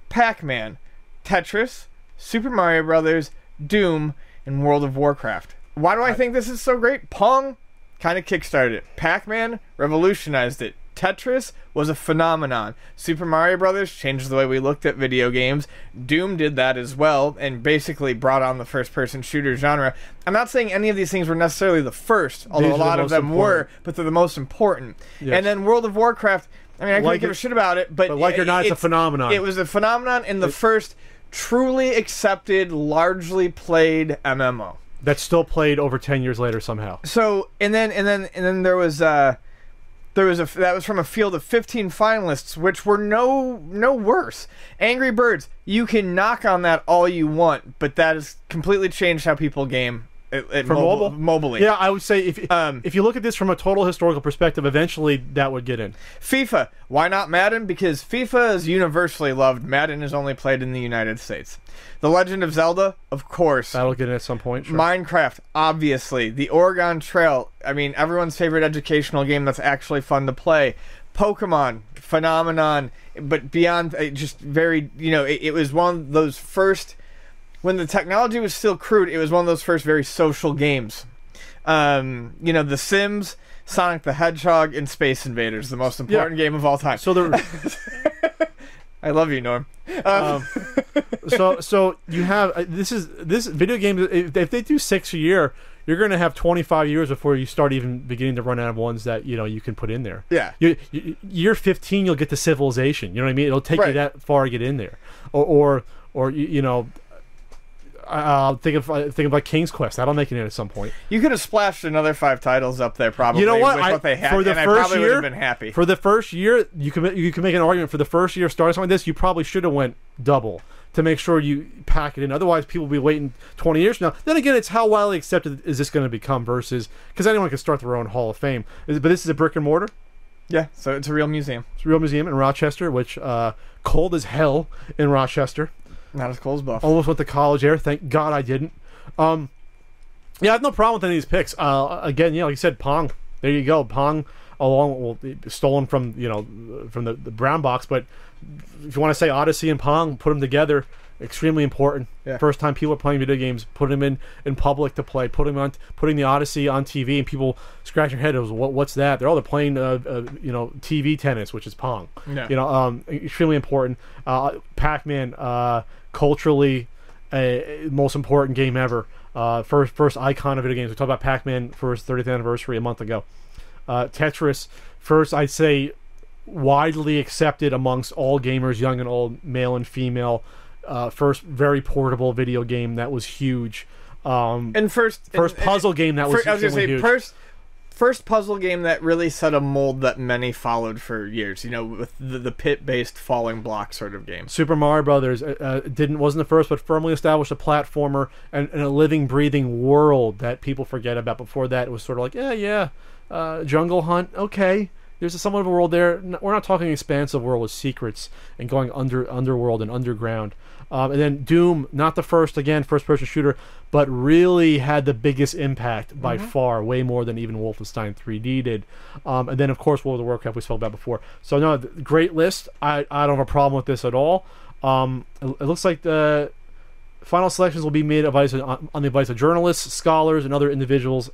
Pac-Man, Tetris, Super Mario Brothers, Doom, and World of Warcraft. Why do I think this is so great? Pong kind of kickstarted it. Pac-Man revolutionized it. Tetris was a phenomenon. Super Mario Brothers changed the way we looked at video games. Doom did that as well, and basically brought on the first-person shooter genre. I'm not saying any of these things were necessarily the first, although a lot of them were, but they're the most important. Yes. And then World of Warcraft, I mean, I couldn't give a shit about it, but like it or not, it's a phenomenon. It was a phenomenon in the first truly accepted, largely played MMO. That's still played over 10 years later somehow. So, and then there was that was from a field of 15 finalists, which were no worse. Angry Birds, you can knock on that all you want, but that has completely changed how people game for mobily. Yeah, I would say if you look at this from a total historical perspective, eventually that would get in. FIFA, why not Madden? Because FIFA is universally loved. Madden is only played in the United States. The Legend of Zelda, of course. That'll get in at some point. Sure. Minecraft, obviously. The Oregon Trail, I mean, everyone's favorite educational game that's actually fun to play. Pokemon, phenomenon, but beyond, just very, it was one of those first, when the technology was still crude, it was one of those first very social games. The Sims, Sonic the Hedgehog, and Space Invaders, the most important game of all time. So I love you, Norm. So you have this video game. If they do 6 a year, you're going to have 25 years before you start even beginning to run out of ones that you can put in there. Yeah. Year 15, you'll get to Civilization. You know what I mean? It'll take you that far to get in there, or think of like King's Quest. That'll make it in at some point. You could have splashed another 5 titles up there, probably. You know what? With what they had, for the and first I probably year, would have been happy. For the first year, you can make an argument for the first year of starting something like this. You probably should have went double to make sure you pack it in. Otherwise, people will be waiting 20 years from now. Then again, it's how widely accepted is this going to become versus because anyone can start their own Hall of Fame. But this is a brick and mortar. Yeah, so it's a real museum. It's a real museum in Rochester, which cold as hell in Rochester. Not as cold as Buff. Almost went to college there. Thank God I didn't. I have no problem with any of these picks. Again, like you said, Pong. There you go, Pong. Stolen from from the brown box. But if you want to say Odyssey and Pong, put them together. Extremely important. Yeah. First time people are playing video games, put them in public to play. Putting the Odyssey on TV, and people scratch their head. What's that? They're playing TV tennis, which is Pong. Yeah. Extremely important. Pac-Man, culturally, most important game ever. First icon of video games. We talked about Pac-Man for his 30th anniversary a month ago. Tetris, first I'd say widely accepted amongst all gamers, young and old, male and female. First very portable video game that was huge. And first puzzle game that was huge. First puzzle game that really set a mold that many followed for years. With the pit-based falling block sort of game. Super Mario Brothers wasn't the first, but firmly established a platformer and a living, breathing world that people forget about. Before that, it was sort of like Jungle Hunt. Okay. There's somewhat of a world there. We're not talking expansive world with secrets and going underworld and underground. And then Doom, not the first-person shooter, but really had the biggest impact by far, way more than even Wolfenstein 3D did. And then, of course, World of Warcraft we spoke about before. So, no, great list. I don't have a problem with this at all. It looks like the final selections will be made on the advice of journalists, scholars, and other individuals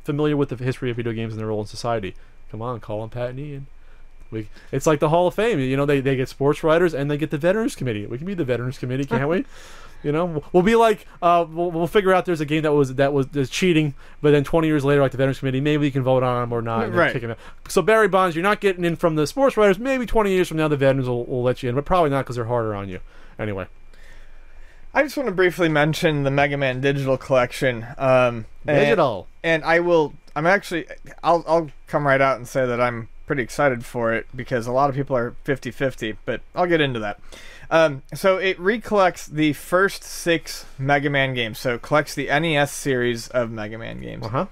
familiar with the history of video games and their role in society. Come on, Colin, Pat, and Ian. It's like the Hall of Fame. They get sports writers and they get the Veterans Committee. We can be the Veterans Committee, can't we? We'll be like we'll figure out there's a game that was cheating, but then 20 years later, like the Veterans Committee, maybe you can vote on them or not. And right. Kick them out. So Barry Bonds, you're not getting in from the sports writers. Maybe 20 years from now, the veterans will let you in, but probably not because they're harder on you. Anyway. I just want to briefly mention the Mega Man Digital Collection. Digital. And I'll come right out and say that I'm pretty excited for it because a lot of people are 50-50, but I'll get into that. So it recollects the first 6 Mega Man games. So it collects the NES series of Mega Man games. Uh-huh.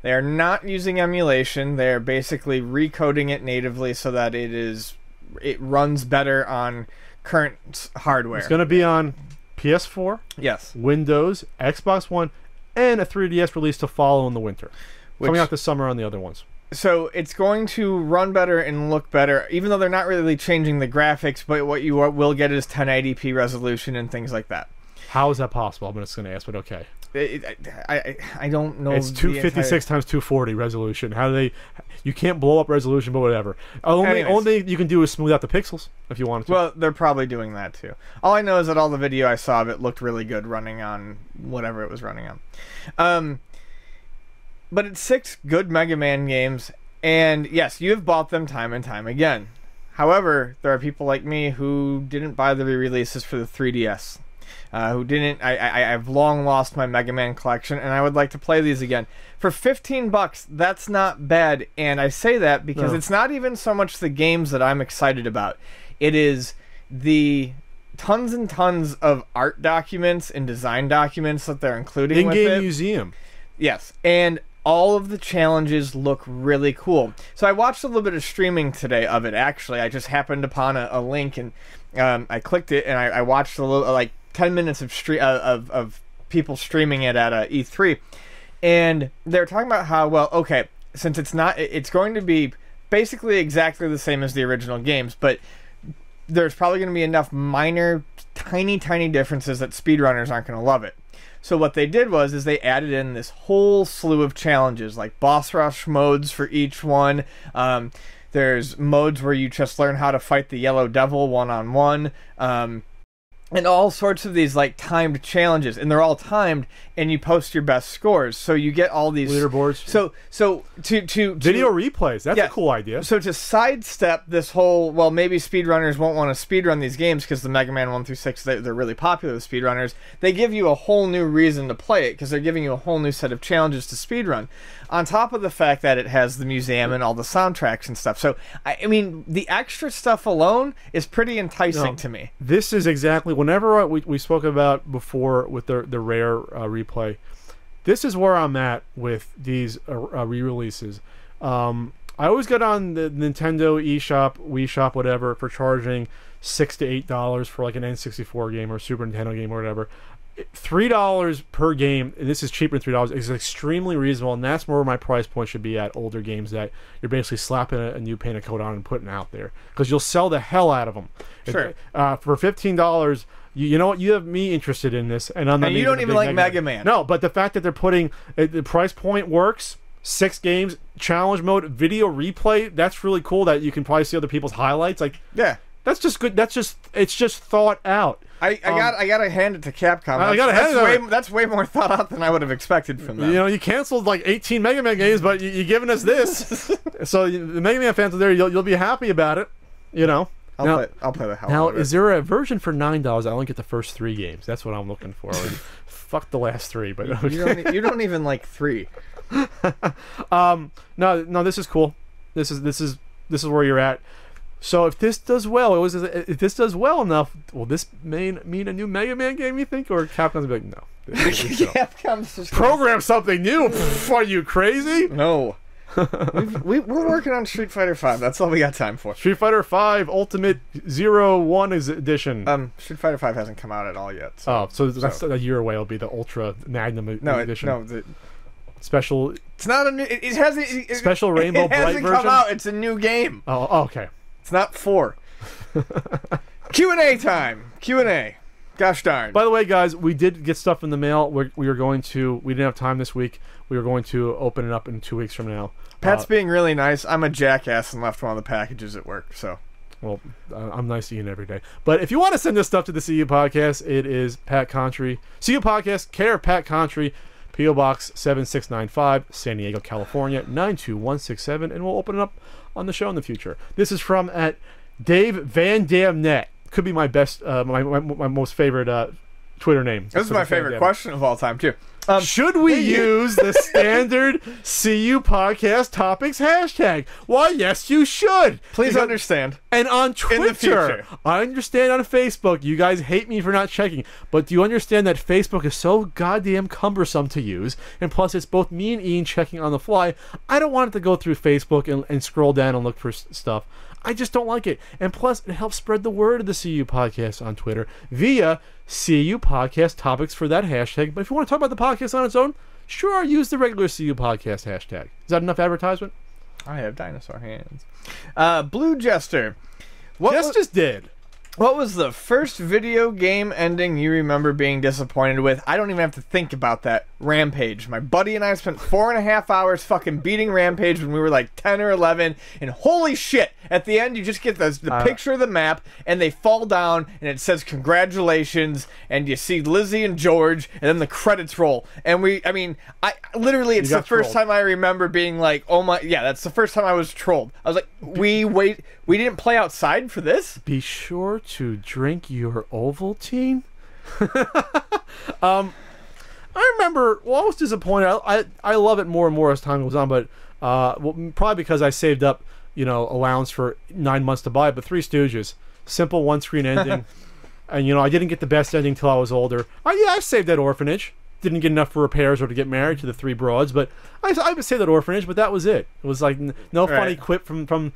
They are not using emulation. They are basically recoding it natively so that it runs better on current hardware. It's going to be on PS4, yes, Windows, Xbox One, and a 3DS release to follow in the winter. Coming out this summer on the other ones. So it's going to run better and look better, even though they're not really changing the graphics, but what you will get is 1080p resolution and things like that. How is that possible? I'm just going to ask, but okay. I don't know. It's 256 times 240 resolution. How do they? You can't blow up resolution, but whatever. Only thing you can do is smooth out the pixels if you wanted to. Well, they're probably doing that too. All I know is that all the video I saw of it looked really good running on whatever it was running on. But it's 6 good Mega Man games, and yes, you have bought them time and time again. However, there are people like me who didn't buy the re-releases for the 3DS. Who didn't. I've long lost my Mega Man collection, and I would like to play these again. For $15, that's not bad, and I say that because it's not even so much the games that I'm excited about. It is the tons and tons of art documents and design documents that they're including with it. In-game museum. Yes, and all of the challenges look really cool. So I watched a little bit of streaming today of it, actually. I just happened upon a link, and I clicked it, and I watched a little, like, 10 minutes of people streaming it at E3, and they're talking about how, well, okay, since it's going to be basically exactly the same as the original games, but there's probably going to be enough minor, tiny differences that speedrunners aren't going to love it. So what they did is they added in this whole slew of challenges, like boss rush modes for each one. There's modes where you just learn how to fight the Yellow Devil one-on-one. And all sorts of these like timed challenges, and they're all timed, and you post your best scores, so you get all these leaderboards. So to video replays, that's a cool idea. So to sidestep this whole, well, maybe speedrunners won't want to speedrun these games because the Mega Man 1 through 6 they're really popular with speedrunners. They give you a whole new reason to play it because they're giving you a whole new set of challenges to speedrun, on top of the fact that it has the museum and all the soundtracks and stuff. So I mean, the extra stuff alone is pretty enticing to me. This is exactly whenever we spoke about before with the rare replay. This is where I'm at with these re-releases. I always get on the Nintendo eShop, Wii Shop, whatever, for charging $6 to $8 for like an N64 game or Super Nintendo game or whatever. $3 per game, and this is cheaper than $3, is extremely reasonable, and that's where my price point should be at older games that you're basically slapping a new paint coat on and putting out there, because you'll sell the hell out of them. Sure. For $15, you know what? You have me interested in this, and I'm not. And you don't even like Mega Man. No, but the fact that they're putting the price point works. 6 games, challenge mode, video replay. That's really cool. That you can probably see other people's highlights. Like, yeah, that's just good. It's just thought out. I gotta hand it to Capcom. That's way more thought out than I would have expected from them. You know, you canceled like 18 Mega Man games, but you're giving us this. So the Mega Man fans are there. You'll be happy about it. You know. I'll play the hell out of it. Now, is there a version for $9? I only get the first 3 games. That's what I'm looking for. Fuck the last 3, but you don't even like 3. No, this is cool. This is where you're at. So if this does well, if this does well enough, will this mean a new Mega Man game, you think, or Capcom's be like, no? Capcom's just program something new. Are you crazy? No. We're working on Street Fighter V. That's all we got time for. Street Fighter V Ultimate 01 edition. Street Fighter V hasn't come out at all yet. So that's a year away. It'll be the Ultra Magnum edition. Special. It's not a new. It hasn't. Special Rainbow Bright version. It hasn't come out. It's a new game. Oh, okay. It's not 4. Q&A time. Q&A. Gosh darn. By the way, guys, we did get stuff in the mail. We didn't have time this week. We were going to open it up in 2 weeks from now. Pat's being really nice. I'm a jackass and left one of the packages at work, so. Well, I'm nice to Ian every day. But if you want to send this stuff to the CU Podcast, it is Pat Contri. CU Podcast, care of Pat Contri, P.O. Box 7695, San Diego, California, 92167, and we'll open it up on the show in the future. This is from at Dave Van Dam Net. Could be my best, my most favorite Twitter name. This is my favorite question of all time, too. Should we use the standard CU Podcast Topics hashtag? Why, yes, you should. Please understand. And on Twitter, in the future. I understand on Facebook, you guys hate me for not checking, but do you understand that Facebook is so goddamn cumbersome to use? And plus, it's both me and Ian checking on the fly. I don't want it to go through Facebook and scroll down and look for stuff. I just don't like it. And plus, it helps spread the word of the CU Podcast on Twitter via CU Podcast Topics for that hashtag. But if you want to talk about the podcast on its own, sure, use the regular CU Podcast hashtag. Is that enough advertisement? I have dinosaur hands. Blue Jester. Just dead. What was the first video game ending you remember being disappointed with? I don't even have to think about that. Rampage. My buddy and I spent 4.5 hours fucking beating Rampage when we were like 10 or 11, and holy shit, at the end you just get the picture of the map, and they fall down, and it says congratulations, and you see Lizzie and George, and then the credits roll. And I literally, it's the first time I remember being like, oh my, yeah, that's the first time I was trolled. I was like, we didn't play outside for this? Be sure to drink your Ovaltine. I remember. Well, I was disappointed. I love it more and more as time goes on, but probably because I saved up, allowance for 9 months to buy it. But Three Stooges, simple one-screen ending, and I didn't get the best ending till I was older. I saved that orphanage. Didn't get enough for repairs or to get married to the three broads, but I saved that orphanage. But that was it. It was like no funny quip from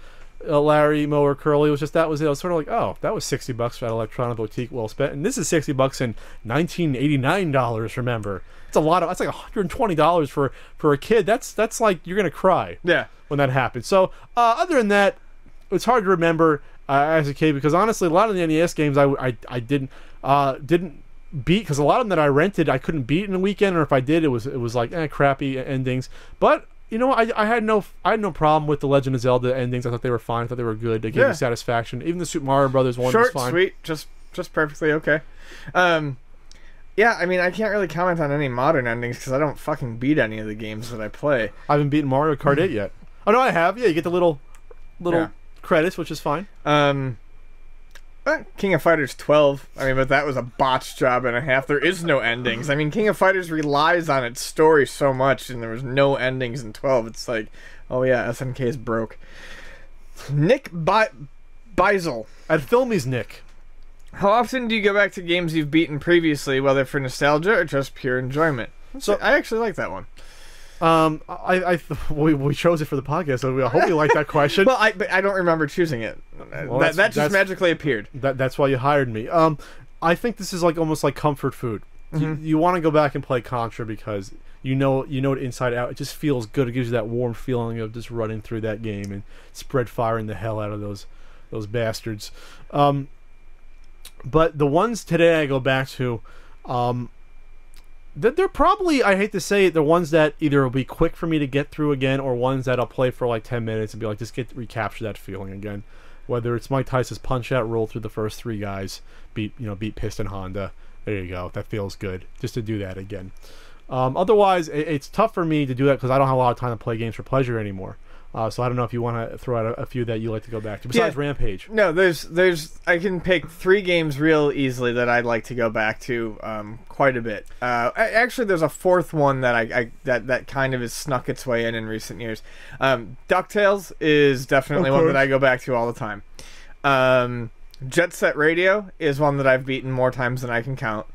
Larry, Moe, or Curly. It was just that was it. I was sort of like, oh, that was $60 at Electronic Boutique, well spent. And this is $60 in $1989. Remember, it's a lot of. That's like $120 for a kid. That's like you're gonna cry. Yeah. When that happens. So other than that, it's hard to remember as a kid because honestly, a lot of the NES games I didn't beat because a lot of them that I rented I couldn't beat in a weekend, or if I did, it was like crappy endings. But I had no problem with the Legend of Zelda endings. I thought they were fine. I thought they were good. They gave me satisfaction. Even the Super Mario Brothers one was fine. Short, sweet, just perfectly okay. Yeah, I mean, I can't really comment on any modern endings because I don't fucking beat any of the games that I play. I haven't beaten Mario Kart 8 yet. Oh no, I have. Yeah, you get the little credits, which is fine. King of Fighters 12. I mean, but that was a botched job and a half. There is no endings. I mean, King of Fighters relies on its story so much, and there was no endings in 12. It's like, oh yeah, SNK is broke. Nick Beisel. At Filmy's Nick. How often do you go back to games you've beaten previously, whether for nostalgia or just pure enjoyment? So I actually like that one. We chose it for the podcast, so I hope you like that question. Well, but I don't remember choosing it. Well, that just magically appeared. That's why you hired me. I think this is like almost like comfort food. Mm-hmm. You want to go back and play Contra because you know it inside out. It just feels good. It gives you that warm feeling of just running through that game and spread firing the hell out of those bastards. But the ones today I go back to, they're probably, I hate to say it, the ones that either will be quick for me to get through again, or ones that I'll play for like 10 minutes and be like, just recapture that feeling again. Whether it's Mike Tyson's Punch-Out, roll through the first three guys, beat Piston Honda. There you go. That feels good. Just to do that again. Otherwise, it's tough for me to do that because I don't have a lot of time to play games for pleasure anymore. So I don't know if you want to throw out a few that you like to go back to besides Rampage. No, there's I can pick 3 games real easily that I'd like to go back to quite a bit. Actually, there's a 4th one that that kind of has snuck its way in recent years. DuckTales is definitely one that I go back to all the time. Jet Set Radio is one that I've beaten more times than I can count.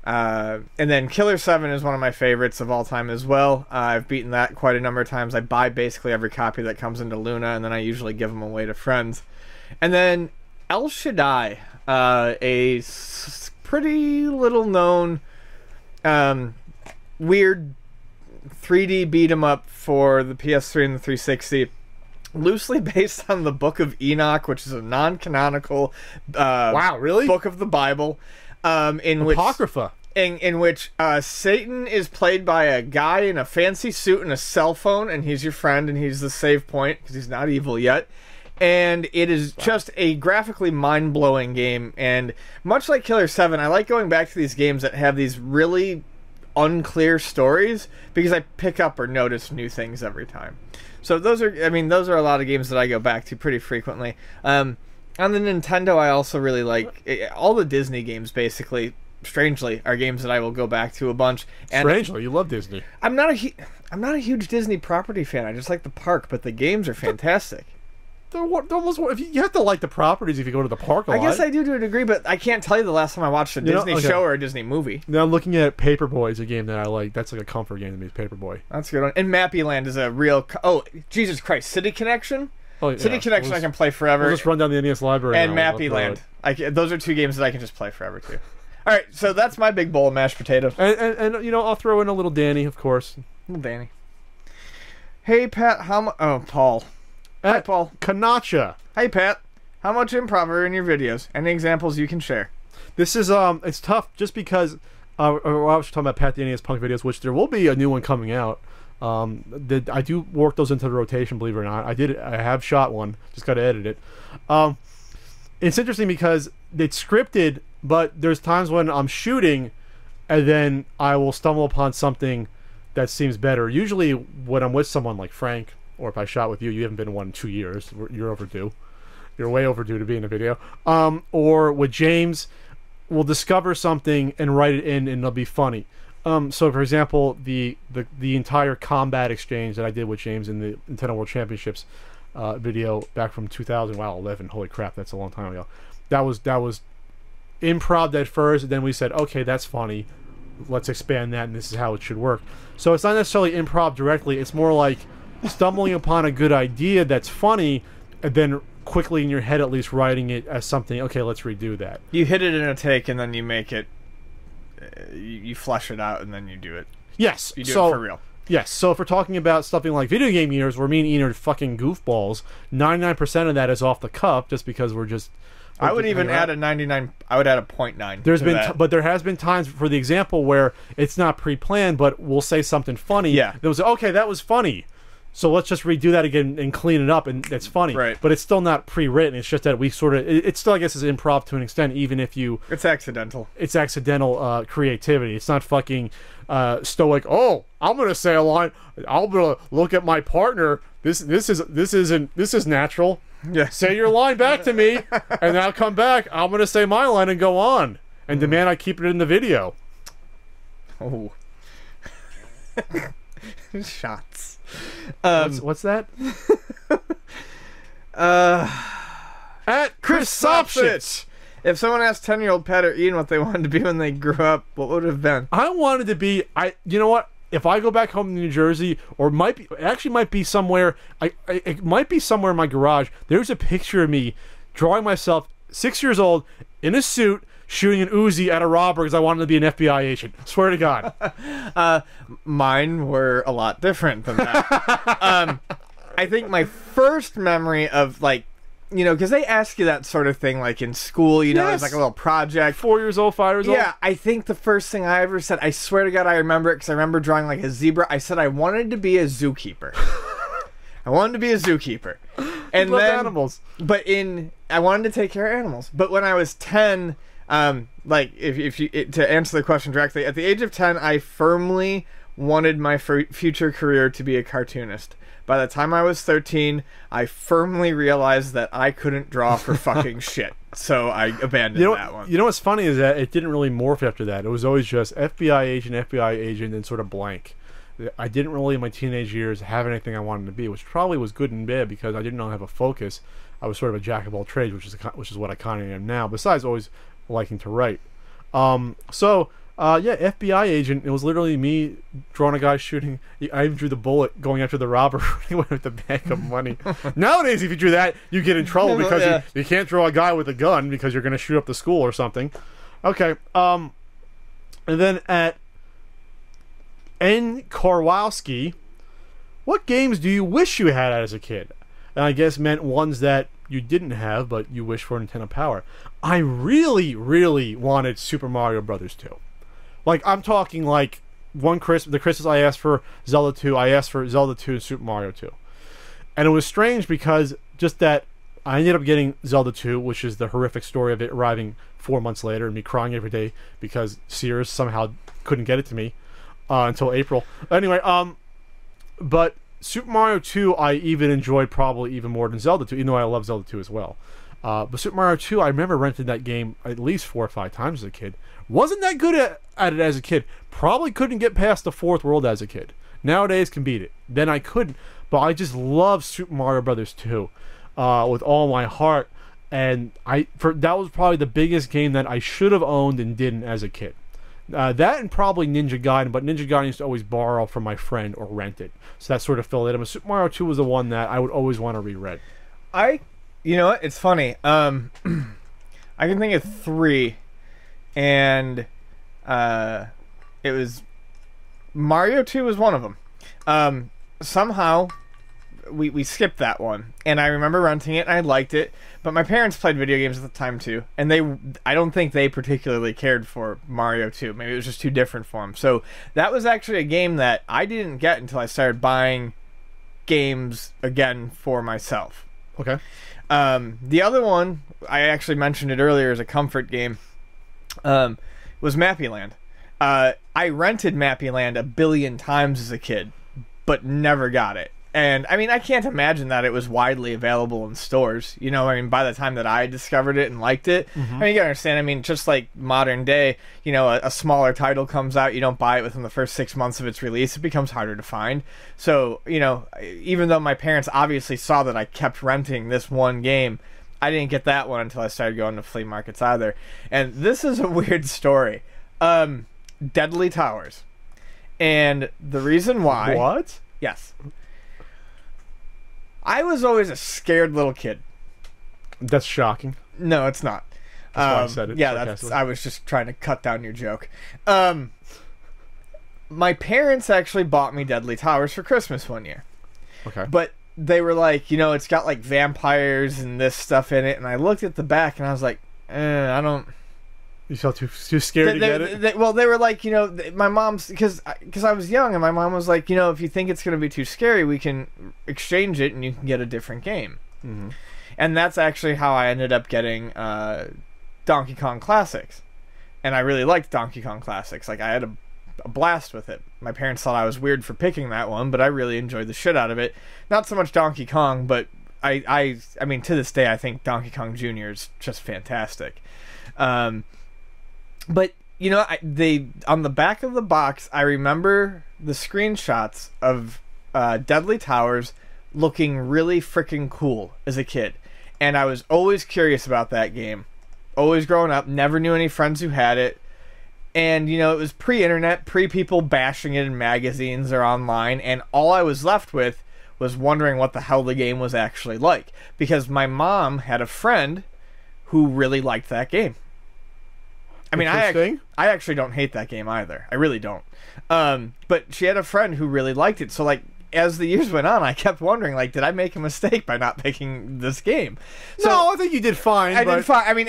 And then Killer 7 is one of my favorites of all time as well. I've beaten that quite a number of times. I buy basically every copy that comes into Luna, and then I usually give them away to friends. And then El Shaddai, a pretty little known weird 3D beat 'em up for the PS3 and the 360. Loosely based on the Book of Enoch, which is a non-canonical book of the Bible. Apocrypha. In which Satan is played by a guy in a fancy suit and a cell phone, and he's your friend, and he's the save point because he's not evil yet. And it is just a graphically mind-blowing game. And much like Killer 7, I like going back to these games that have these really unclear stories because I pick up or notice new things every time. So those are a lot of games that I go back to pretty frequently. On the Nintendo, I also really like all the Disney games, basically, strangely, are games that I will go back to a bunch. And strangely, you love Disney. I'm not a huge Disney property fan. I just like the park, but the games are fantastic. They're almost, you have to like the properties if you go to the park a lot. I guess I do to a degree, but I can't tell you the last time I watched a Disney show or a Disney movie. Now I'm looking at Paperboy is a game that I like. That's like a comfort game to me, Paperboy. That's a good one. And Mappy Land is a real... Oh, Jesus Christ. City Connection? City Connection I can play forever. We'll just run down the NES library. And Mappy Land. Those are 2 games that I can just play forever, too. Alright, so that's my big bowl of mashed potatoes. And I'll throw in a little Danny, of course. Little Danny. Hey, Pat, Paul. Hi, Paul. Kanacha. Hey, Pat. How much improv are in your videos? Any examples you can share? This is it's tough just because I was talking about Pat the NES Punk videos, which there will be a new one coming out. I do work those into the rotation, believe it or not. I have shot one, just got to edit it. It's interesting because it's scripted, but there's times when I'm shooting, and then I will stumble upon something that seems better. Usually, when I'm with someone like Frank, or if I shot with you, you haven't been in one in 2 years. You're overdue. You're way overdue to be in a video. Or with James, we'll discover something and write it in, and it'll be funny. So, for example, the entire combat exchange that I did with James in the Nintendo World Championships video back from 2011. Holy crap, that's a long time ago. That was improv at first, and then we said, okay, that's funny. Let's expand that, and this is how it should work. So it's not necessarily improv directly. It's more like stumbling upon a good idea that's funny, and then quickly in your head at least writing it as something. Okay, let's redo that. You hit it in a take, and then you make it. You flesh it out, and then you do it. Yes. You do it for real. Yes. So if we're talking about something like video game years, where me and Ian are fucking goofballs, 99% of that is off the cuff, just because we're just. I would even add a 99. I would add a 0.9. There's been, but there has been times, for the example, where it's not pre-planned, but we'll say something funny. Yeah. It was okay. That was funny. So let's just redo that again and clean it up, and that's funny. Right. But it's still not pre-written. It's just that we sort of. It still, I guess, is improv to an extent, even if you. It's accidental. It's accidental creativity. It's not fucking stoic. Oh, I'm gonna say a line. I'm gonna look at my partner. This is natural. Yeah. Say your line back to me, and I'll come back. I'm gonna say my line and go on, and demand I keep it in the video. Oh. Shots. What's that? At Chris Sopcich. If someone asked 10-year-old Pat or Ian what they wanted to be when they grew up, what would it have been? I wanted to be. You know what? If I go back home to New Jersey, or might be somewhere. It might be somewhere in my garage. There's a picture of me drawing myself 6 years old in a suit, shooting an Uzi at a robber because I wanted to be an FBI agent. Swear to God. Mine were a lot different than that. I think my first memory of, like, you know, because they ask you that sort of thing, like, in school, you know, it's like a little project. 4 years old, 5 years old? Yeah, I think the first thing I ever said, I swear to God I remember it, because I remember drawing, like, a zebra. I said I wanted to be a zookeeper. I wanted to be a zookeeper. And love then, animals. But I wanted to take care of animals. But when I was 10... like, if you to answer the question directly, at the age of 10, I firmly wanted my future career to be a cartoonist. By the time I was 13, I firmly realized that I couldn't draw for fucking shit. So I abandoned that one. You know what's funny is that it didn't really morph after that. It was always just FBI agent, and sort of blank. I didn't really, in my teenage years, have anything I wanted to be, which probably was good and bad because I didn't have a focus. I was sort of a jack of all trades, which is what I kind of am now, besides always liking to write. Yeah, FBI agent. It was literally me drawing a guy shooting. I even drew the bullet going after the robber with the bag of money. Nowadays, if you drew that, you get in trouble because you can't draw a guy with a gun because you're going to shoot up the school or something. Okay. And then at N. Korwowski, what games do you wish you had as a kid? And I guess meant ones that you didn't have, but you wish for Nintendo Power. I really, really wanted Super Mario Brothers 2. Like, I'm talking like the Christmas I asked for Zelda 2, I asked for Zelda 2 and Super Mario 2. And it was strange because just that I ended up getting Zelda 2, which is the horrific story of it arriving 4 months later and me crying every day because Sears somehow couldn't get it to me until April. Anyway, but Super Mario 2 I even enjoyed probably even more than Zelda 2, even though I love Zelda 2 as well. But Super Mario 2, I remember renting that game at least 4 or 5 times as a kid. Wasn't that good at it as a kid. Probably couldn't get past the fourth world as a kid. Nowadays can beat it. Then I couldn't. But I just love Super Mario Brothers 2 with all my heart. And that was probably the biggest game that I should have owned and didn't as a kid. That and probably Ninja Gaiden, but Ninja Gaiden used to always borrow from my friend or rent it. So that sort of filled it in. But Super Mario 2 was the one that I would always want to reread. You know what? It's funny. I can think of 3, and it was Mario 2 was one of them. Somehow, we skipped that one, and I remember renting it and I liked it. But my parents played video games at the time too, and I don't think they particularly cared for Mario 2. Maybe it was just too different for them. So that was actually a game that I didn't get until I started buying games again for myself. Okay. The other one, I actually mentioned it earlier as a comfort game, was Mappy Land. I rented Mappy Land a billion times as a kid, but never got it. And, I mean, I can't imagine that it was widely available in stores. You know, I mean, by the time that I discovered it and liked it, I mean, you gotta understand, I mean, just like modern day, you know, a smaller title comes out, you don't buy it within the first 6 months of its release, it becomes harder to find. So, you know, even though my parents obviously saw that I kept renting this one game, I didn't get that one until I started going to flea markets either. And this is a weird story. Deadly Towers. And the reason why... What? Yes. I was always a scared little kid. That's shocking. No, it's not. That's why I said it. Yeah, I was just trying to cut down your joke. My parents actually bought me Deadly Towers for Christmas one year. Okay. But they were like, you know, it's got like vampires and this stuff in it, and I looked at the back and I was like, I don't... You felt too scared to get it? Well, they were like, you know, my mom's... Because I was young, and my mom was like, you know, if you think it's going to be too scary, we can exchange it and you can get a different game. Mm-hmm. And that's actually how I ended up getting Donkey Kong Classics. And I really liked Donkey Kong Classics. Like, I had a blast with it. My parents thought I was weird for picking that one, but I really enjoyed the shit out of it. Not so much Donkey Kong, but I mean, to this day, I think Donkey Kong Jr. is just fantastic. But, you know, they on the back of the box, I remember the screenshots of Deadly Towers looking really freaking cool as a kid. And I was always curious about that game. Always growing up, never knew any friends who had it. And, you know, it was pre-internet, pre-people bashing it in magazines or online, and all I was left with was wondering what the hell the game was actually like. Because my mom had a friend who really liked that game. I mean, I actually don't hate that game either. I really don't. But she had a friend who really liked it. So, like, as the years went on, I kept wondering, like, did I make a mistake by not picking this game? So, no, I think you did fine. I did fine. I mean,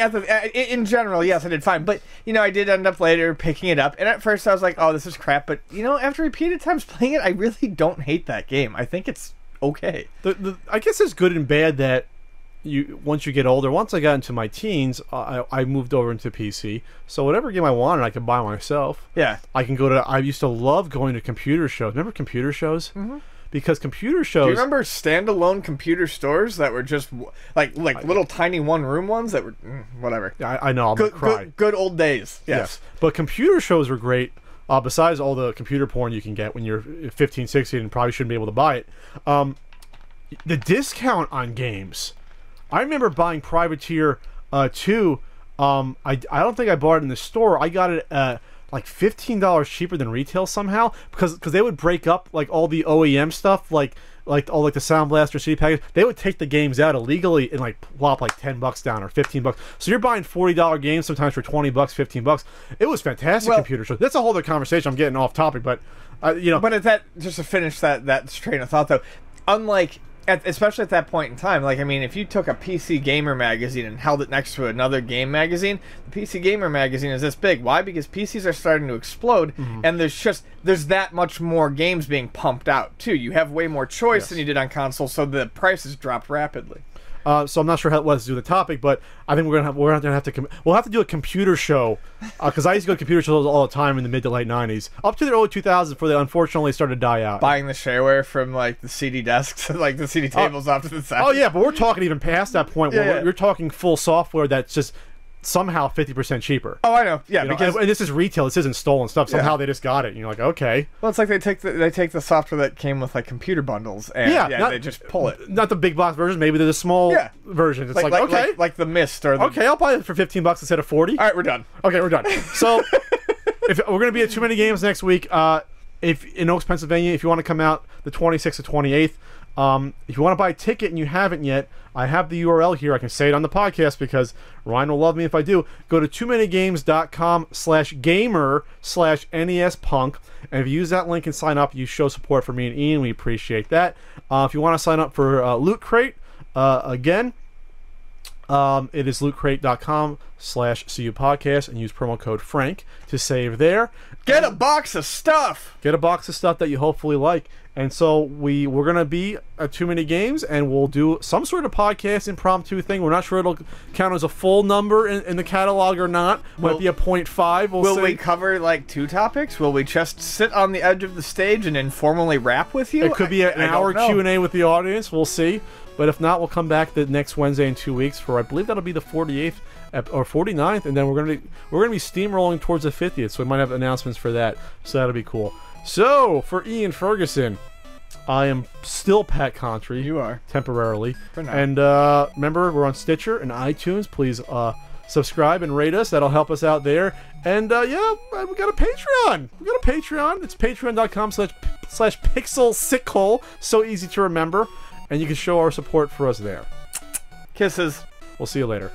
in general, yes, I did fine. But, you know, I did end up later picking it up. And at first I was like, oh, this is crap. But, you know, after repeated times playing it, I really don't hate that game. I think it's okay. I guess it's good and bad that once you get older. Once I got into my teens, I moved over into PC. So whatever game I wanted, I could buy myself. Yeah. I used to love going to computer shows. Remember computer shows? Mm-hmm. Because computer shows... Do you remember standalone computer stores that were just like little tiny one-room ones that were... whatever. I know, I'm going to cry. Good old days. Yes. But computer shows were great. Besides all the computer porn you can get when you're 15, 16 and probably shouldn't be able to buy it. The discount on games... I remember buying Privateer 2. I don't think I bought it in the store. I got it like $15 cheaper than retail somehow because they would break up like all the OEM stuff, like the Sound Blaster CD package. They would take the games out illegally and like plop like $10 down or $15. So you're buying $40 games sometimes for $20, $15. It was fantastic. Computer show. That's a whole other conversation. I'm getting off topic, but you know. But just to finish that train of thought though, unlike. Especially at that point in time, like, I mean, if you took a PC Gamer magazine and held it next to another game magazine, the PC Gamer magazine is this big. Why? Because PCs are starting to explode, and there's that much more games being pumped out, too. You have way more choice than you did on console, so the prices dropped rapidly. So I'm not sure what to do with the topic, but I think we'll have to do a computer show because I used to go to computer shows all the time in the mid to late '90s, up to the early 2000s before they unfortunately started to die out. Buying the shareware from like the CD desks, like the CD tables off to the side. Oh yeah, but we're talking even past that point where you're talking full software that's just somehow 50% cheaper. Oh, I know. Yeah, because and this is retail. This isn't stolen stuff. Somehow they just got it. And you're like, okay. Well, it's like they take the software that came with like computer bundles and they just pull it. Not the big box versions. Maybe they're the small versions. It's like okay, like the Mist or the... Okay, I'll buy it for $15 instead of $40. All right, we're done. Okay, we're done. So if we're gonna be at Too Many Games next week, if in Oaks, Pennsylvania, if you want to come out the 26th to 28th. If you want to buy a ticket and you haven't yet, I have the URL here. I can say it on the podcast because Ryan will love me if I do. Go to toomanygames.com/gamer/NESpunk. And if you use that link and sign up, you show support for me and Ian. We appreciate that. If you want to sign up for Loot Crate, again, it is lootcrate.com/CUpodcast and use promo code Frank to save there. Get a box of stuff! Get a box of stuff that you hopefully like. And so we're going to be at Too Many Games, and we'll do some sort of podcast impromptu thing. We're not sure it'll count as a full number in the catalog or not. Might be a 0.5. Will we cover like 2 topics? Will we just sit on the edge of the stage and informally rap with you? It could be an hour Q&A with the audience. We'll see. But if not, we'll come back the next Wednesday in 2 weeks for, I believe that'll be the 48th or 49th, and then we're gonna be steamrolling towards the 50th. So we might have announcements for that. So that'll be cool. So for Ian Ferguson, I am still Pat Contri. You are temporarily. For now. And remember, we're on Stitcher and iTunes. Please subscribe and rate us. That'll help us out there. And yeah, we got a Patreon. It's patreon.com/pixelsickle. So easy to remember. And you can show our support for us there. Kisses. We'll see you later.